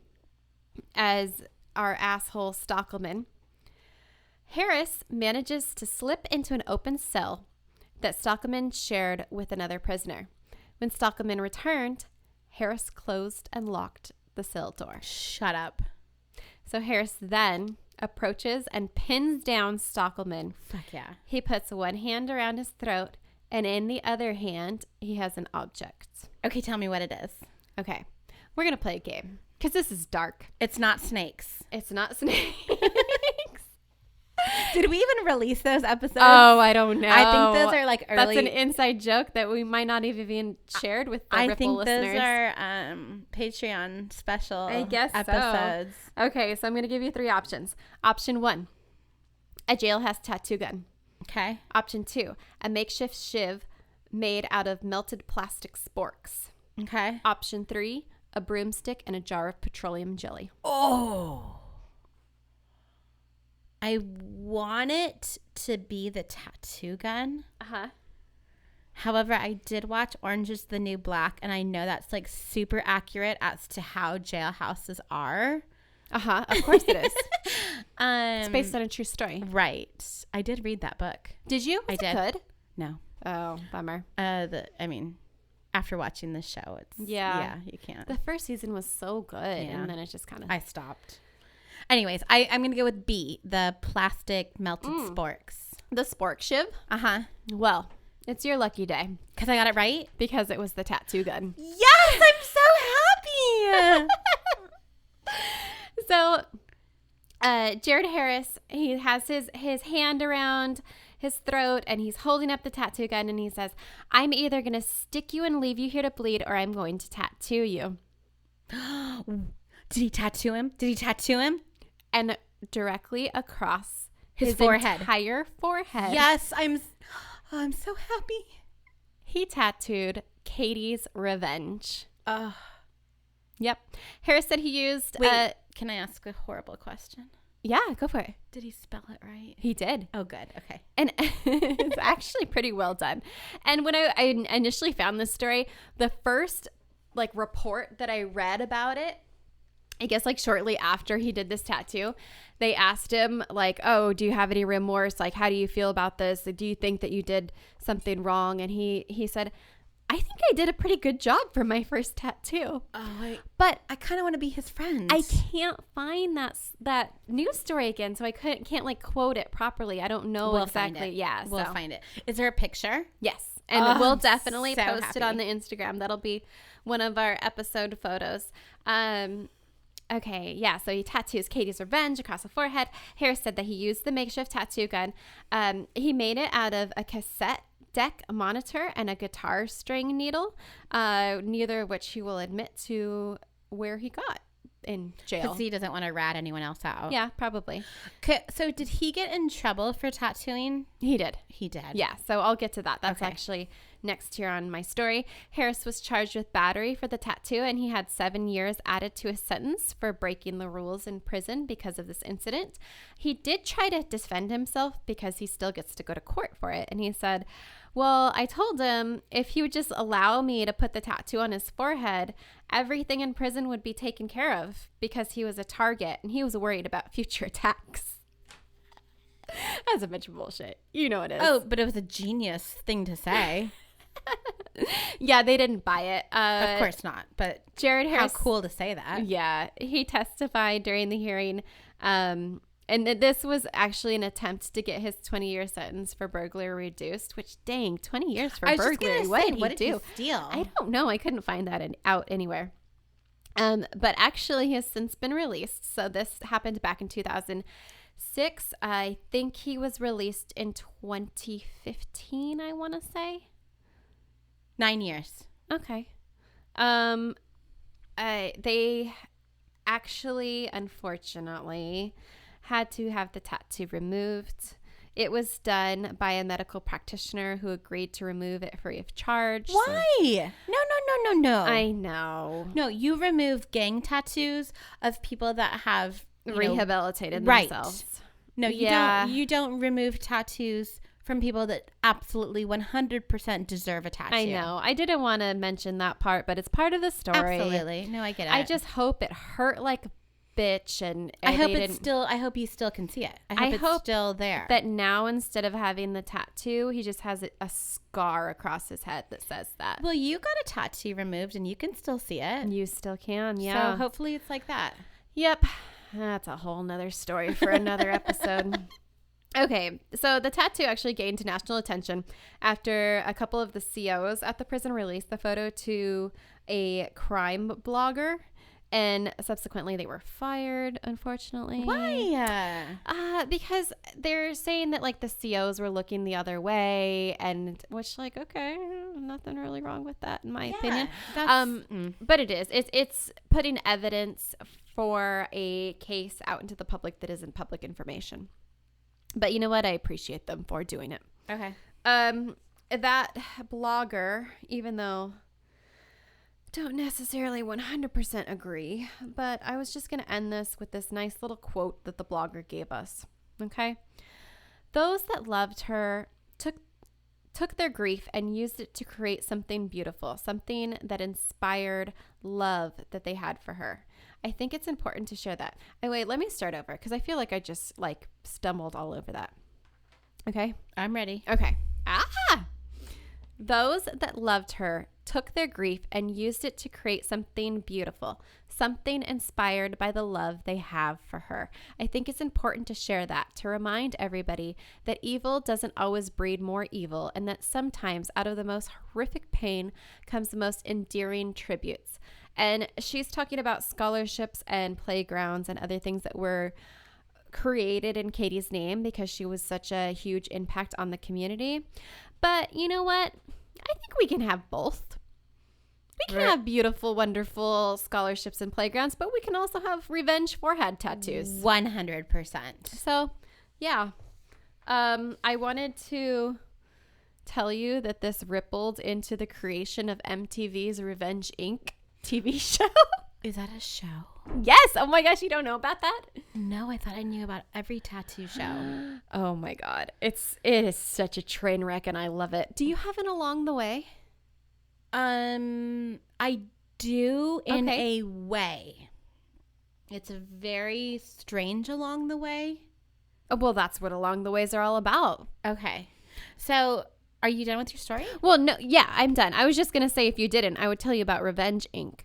as our asshole Stockelman, Harris manages to slip into an open cell that Stockelman shared with another prisoner. When Stockelman returned, Harris closed and locked the cell door. Shut up. So Harris then approaches and pins down Stockelman. Fuck yeah. He puts one hand around his throat, and in the other hand, he has an object. Okay, tell me what it is. Okay, we're going to play a game because this is dark. It's not snakes. It's not snakes. Did we even release those episodes? Oh, I don't know. I think those are like early. That's an inside joke that we might not have even shared with the Ripple listeners. Those are Patreon special I guess episodes. So. Okay, so I'm going to give you 3 options. Option 1, a jailhouse tattoo gun. Okay. Option 2, a makeshift shiv made out of melted plastic sporks. Okay. Option 3, a broomstick and a jar of petroleum jelly. Oh. I want it to be the tattoo gun. Uh-huh. However, I did watch Orange is the New Black, and I know that's like super accurate as to how jailhouses are. Uh-huh. Of course it is. It's It's based on a true story. Right. I did read that book. Did you? I did. Good? No. Oh, bummer. After watching the show, it's Yeah, you can't. The first season was so good, and then it just kind of... I stopped. Anyways, I'm going to go with B, the plastic melted sporks. The spork shiv? Uh-huh. Well, it's your lucky day. Because I got it right? Because it was the tattoo gun. Yes, I'm so happy. So, Jared Harris, he has his hand around his throat, and he's holding up the tattoo gun, and he says, I'm either going to stick you and leave you here to bleed, or I'm going to tattoo you. Did he tattoo him? And directly across his forehead. Entire forehead. Yes, I'm so happy. He tattooed Katie's revenge. Oh. Yep. Harris said he used... Wait, can I ask a horrible question? Yeah, go for it. Did he spell it right? He did. Oh, good. Okay. And it's actually pretty well done. And when I initially found this story, the first report that I read about it, I guess shortly after he did this tattoo, they asked him oh, do you have any remorse? How do you feel about this? Do you think that you did something wrong? And he said, I think I did a pretty good job for my first tattoo. Oh, but I kind of want to be his friend. I can't find that news story again, so I can't quote it properly. I don't know exactly. Find it. Yeah, we'll find it. Is there a picture? Yes, and we'll I'm definitely so post happy. it on the Instagram. That'll be one of our episode photos. Okay, yeah, so he tattoos Katie's revenge across the forehead. Harris said that he used the makeshift tattoo gun. He made it out of a cassette deck monitor and a guitar string needle, neither of which he will admit to where he got in jail. Because he doesn't want to rat anyone else out. Yeah, probably. So did he get in trouble for tattooing? He did. He did. Yeah, so I'll get to that. That's Okay. actually next here on my story. Harris was charged with battery for the tattoo, and he had 7 years added to his sentence for breaking the rules in prison because of this incident. He did try to defend himself because he still gets to go to court for it. And he said, well, I told him if he would just allow me to put the tattoo on his forehead, everything in prison would be taken care of because he was a target and he was worried about future attacks. That's a bunch of bullshit. You know it is. Oh, but it was a genius thing to say. Yeah, they didn't buy it. Of course not. But Jared Harris. how cool to say that. Yeah, he testified during the hearing. And this was actually an attempt to get his 20-year sentence for burglary reduced, which, dang, 20 years for burglary. What did he steal? I don't know. I couldn't find that out anywhere. But actually, he has since been released. So this happened back in 2006. I think he was released in 2015, I want to say. 9 years. Okay. They actually, unfortunately, had to have the tattoo removed. It was done by a medical practitioner who agreed to remove it free of charge. Why? No. I know. No, you remove gang tattoos of people that have Rehabilitated right. themselves. No, you don't remove tattoos from people that absolutely 100% deserve a tattoo. I know. I didn't want to mention that part, but it's part of the story. Absolutely. No, I get it. I just hope it hurt like bitch, and I hope you still can see it. I hope it's still there. That now, instead of having the tattoo, he just has a scar across his head that says that. Well, you got a tattoo removed and you can still see it. You still can, yeah. So hopefully it's like that. Yep. That's a whole nother story for another episode. Okay, so the tattoo actually gained national attention after a couple of the COs at the prison released the photo to a crime blogger. And subsequently, they were fired, unfortunately. Why? Because they're saying that, like, the COs were looking the other way, and which, like, okay, nothing really wrong with that, in my opinion. But it is. It's putting evidence for a case out into the public that isn't public information. But you know what? I appreciate them for doing it. Okay. That blogger, even though don't necessarily 100% agree, but I was just going to end this with this nice little quote that the blogger gave us. Okay. Those that loved her took their grief and used it to create something beautiful, something that inspired love that they had for her. I think it's important to share that. Wait, let me start over because I feel like I just like stumbled all over that. Okay. I'm ready. Okay. Those that loved her took their grief and used it to create something beautiful, something inspired by the love they have for her. I think it's important to share that, to remind everybody that evil doesn't always breed more evil, and that sometimes out of the most horrific pain comes the most endearing tributes. And she's talking about scholarships and playgrounds and other things that were created in Katie's name because she was such a huge impact on the community. But you know what? I think we can have both. We can have beautiful, wonderful scholarships and playgrounds, but we can also have revenge forehead tattoos. 100%. So, yeah. I wanted to tell you that this rippled into the creation of MTV's Revenge Inc. TV show. Is that a show? Yes. Oh my gosh, you don't know about that? No, I thought I knew about every tattoo show. Oh my God. It is such a train wreck and I love it. Do you have an Along the Way? I do in a way. It's a very strange Along the Way. Oh, well, that's what Along the Ways are all about. Okay. So, are you done with your story? Well, no. Yeah, I'm done. I was just going to say if you didn't, I would tell you about Revenge Inc.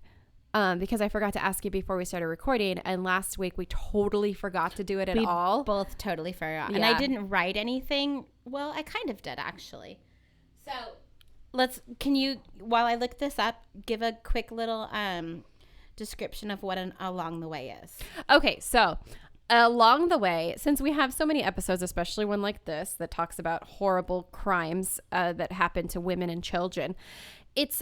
Because I forgot to ask you before we started recording. And last week we totally forgot to do it at all. Both totally forgot. Yeah. And I didn't write anything. Well, I kind of did actually. So can you, while I look this up, give a quick little description of what an Along the Way is? Okay, so Along the Way, since we have so many episodes, especially one like this that talks about horrible crimes that happen to women and children, it's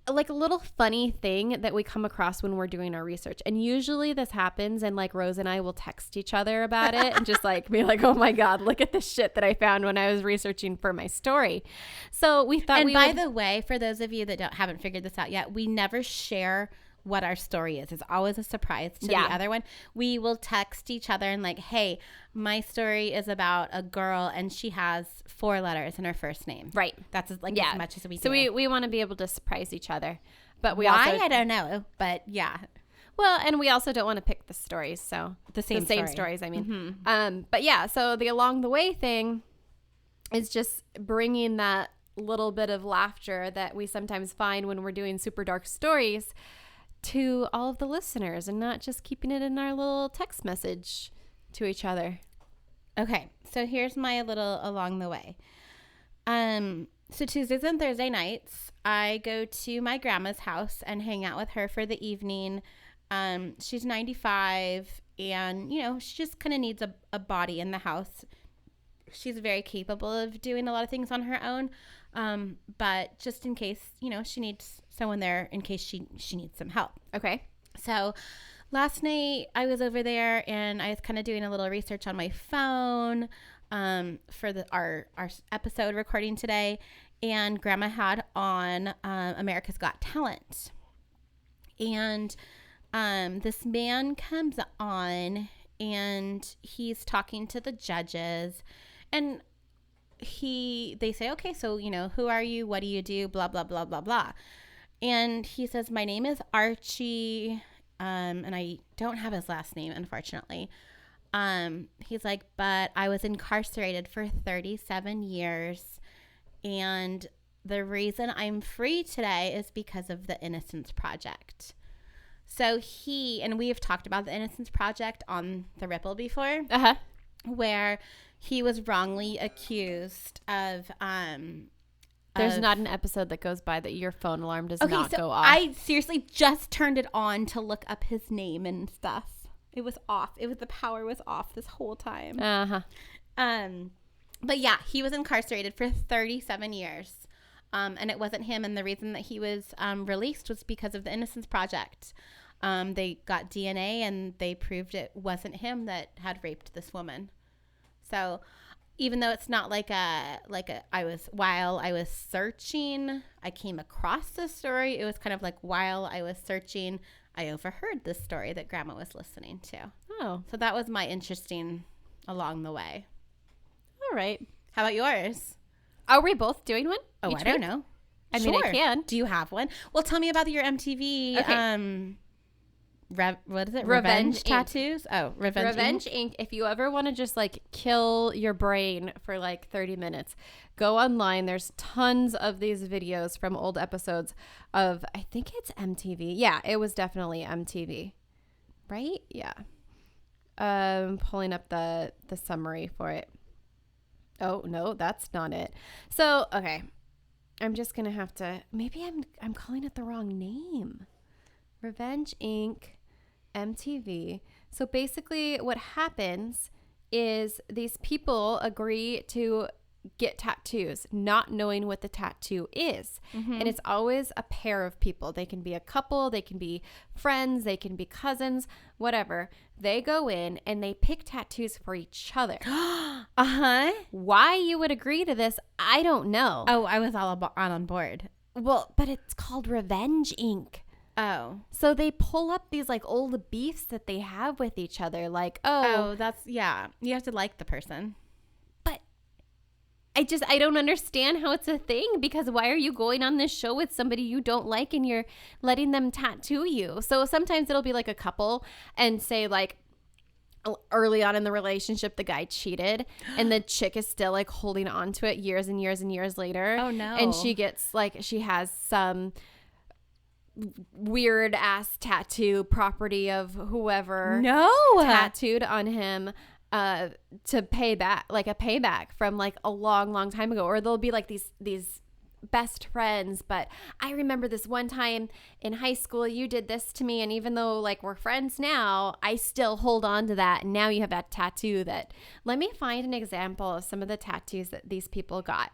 like a little funny thing that we come across when we're doing our research. And usually this happens and like Rosa and I will text each other about it and just like be like, oh my God, look at this shit that I found when I was researching for my story. So we thought the way, for those of you that haven't figured this out yet, we never share what our story is. It's always a surprise to the other one. We will text each other and like, hey, my story is about a girl and she has 4 letters in her first name. Right. That's as much as we do. So we want to be able to surprise each other. But I don't know. But yeah. Well, and we also don't want to pick the stories. So the same stories, I mean. Mm-hmm. But yeah, so the Along the Way thing is just bringing that little bit of laughter that we sometimes find when we're doing super dark stories to all of the listeners and not just keeping it in our little text message to each other. Okay, so here's my little Along the Way. So Tuesdays and Thursday nights, I go to my grandma's house and hang out with her for the evening. She's 95 and, you know, she just kind of needs a body in the house. She's very capable of doing a lot of things on her own. But just in case, you know, she needs someone there in case she needs some help. Okay. So last night I was over there and I was kind of doing a little research on my phone for our episode recording today. And Grandma had on America's Got Talent. And this man comes on and he's talking to the judges. And they say, okay, so, you know, who are you? What do you do? Blah, blah, blah, blah, blah. And he says, my name is Archie. and I don't have his last name, unfortunately. He's like, but I was incarcerated for 37 years, and the reason I'm free today is because of the Innocence Project. So and we have talked about the Innocence Project on The Ripple before, where he was wrongly accused of, there's not an episode that goes by that your phone alarm does not go off. I seriously just turned it on to look up his name and stuff. It was off. The power was off this whole time. But yeah, he was incarcerated for 37 years. And it wasn't him. And the reason that he was released was because of the Innocence Project. They got DNA and they proved it wasn't him that had raped this woman. So even though it's not while I was searching, I came across this story. It was kind of like while I was searching, I overheard this story that Grandma was listening to. Oh. So that was my interesting along the way. All right. How about yours? Are we both doing one? Oh, I don't know. I mean, I can. Do you have one? Well, tell me about your MTV. Okay. What is it? Revenge tattoos? Oh, Revenge Inc. If you ever want to just like kill your brain for like 30 minutes, go online. There's tons of these videos from old episodes of, I think it's MTV. Yeah, it was definitely MTV. Right? Yeah. Pulling up the summary for it. Oh, no, that's not it. So, okay. I'm just going to have to, maybe I'm calling it the wrong name. Revenge Inc. MTV. So basically what happens is these people agree to get tattoos, not knowing what the tattoo is. Mm-hmm. And it's always a pair of people. They can be a couple, they can be friends, they can be cousins, whatever. They go in and they pick tattoos for each other. Why you would agree to this, I don't know. Oh, I was all on board. Well, but it's called Revenge Inc. Oh. So they pull up these like old beefs that they have with each other. Like, that's, yeah. You have to like the person. But I don't understand how it's a thing, because why are you going on this show with somebody you don't like and you're letting them tattoo you? So sometimes it'll be like a couple and say like early on in the relationship, the guy cheated and the chick is still like holding on to it years and years and years later. Oh no. And she has some weird ass tattoo property of whoever tattooed on him to pay back, like a payback from like a long time ago. Or they'll be like these best friends, but I remember this one time in high school you did this to me, and even though like we're friends now, I still hold on to that, and now you have that tattoo. That, let me find an example of some of the tattoos that these people got.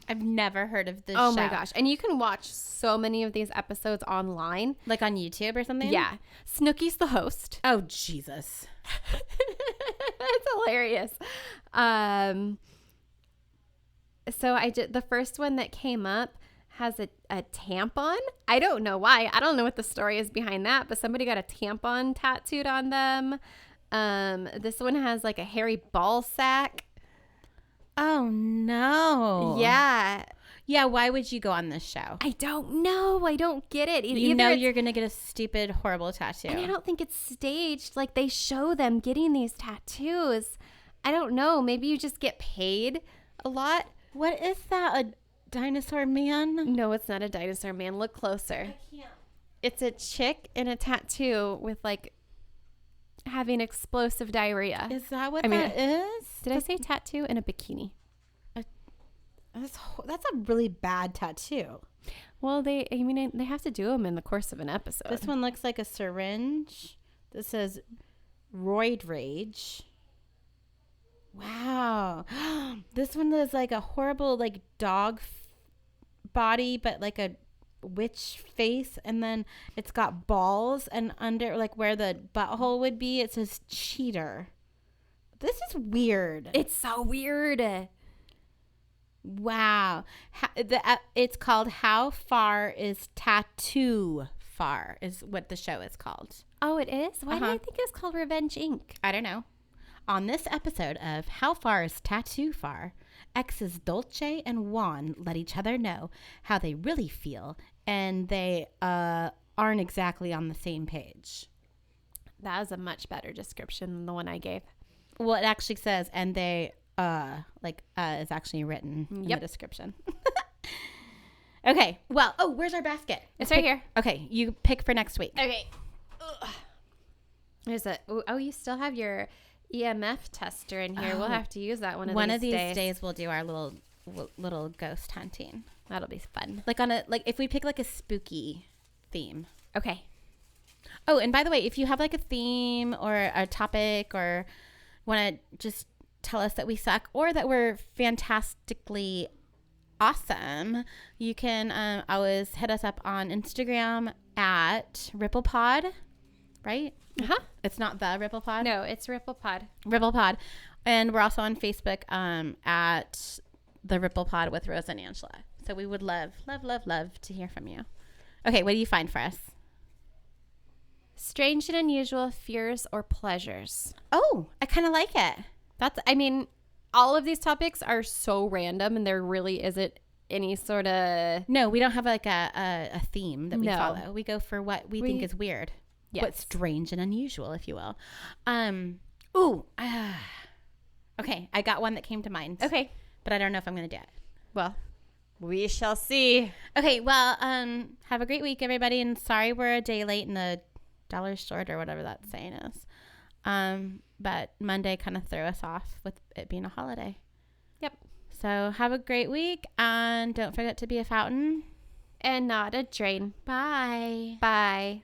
I've never heard of this show. Oh my gosh. And you can watch so many of these episodes online. Like on YouTube or something? Yeah. Snooki's the host. Oh, Jesus. It's hilarious. So the first one that came up has a tampon. I don't know why. I don't know what the story is behind that, but somebody got a tampon tattooed on them. This one has like a hairy ball sack. Oh, no. Yeah. Yeah, why would you go on this show? I don't know. I don't get it. You know you're going to get a stupid, horrible tattoo. And I don't think it's staged. Like, they show them getting these tattoos. I don't know. Maybe you just get paid a lot. What is that? A dinosaur man? No, it's not a dinosaur man. Look closer. I can't. It's a chick in a tattoo with, like, having explosive diarrhea. Is that what that is? Did I say tattoo? In a bikini. That's a really bad tattoo. Well, they have to do them in the course of an episode. This one looks like a syringe. This says roid rage. Wow. This one is like a horrible like dog body, but like a witch face, and then it's got balls, and under like where the butthole would be, it says cheater. This is weird. It's so weird. Wow. It's called How Far is Tattoo Far is what the show is called. Oh, it is? Why did I think it was called Revenge Inc.? I don't know. On this episode of How Far is Tattoo Far, exes Dolce and Juan let each other know how they really feel, and they aren't exactly on the same page. That was a much better description than the one I gave. Well, it actually says, and they, is actually written in the description. Okay. Well, where's our basket? It's right here. Okay. You pick for next week. Okay. Ugh. There's you still have your EMF tester in here. We'll have to use that one of these days. We'll do our little ghost hunting. That'll be fun. If we pick like a spooky theme. Okay. Oh, and by the way, if you have like a theme or a topic or want to just tell us that we suck or that we're fantastically awesome, you can always hit us up on Instagram at RipplePod, right? Uh-huh. It's not the RipplePod? No, it's RipplePod. RipplePod. And we're also on Facebook at the RipplePod with Rosa and Angela. So we would love to hear from you. Okay, what do you find for us? Strange and unusual fears or pleasures. Oh, I kind of like it. All of these topics are so random and there really isn't any sort of... No, we don't have like a theme that we follow. We go for what we think is weird. Yes. What's strange and unusual, if you will. Okay, I got one that came to mind. Okay. But I don't know if I'm going to do it. Well, we shall see. Okay, well, have a great week, everybody. And sorry we're a day late and a dollar short or whatever that saying is. But Monday kind of threw us off with it being a holiday. Yep. So have a great week. And don't forget to be a fountain. And not a drain. Bye. Bye.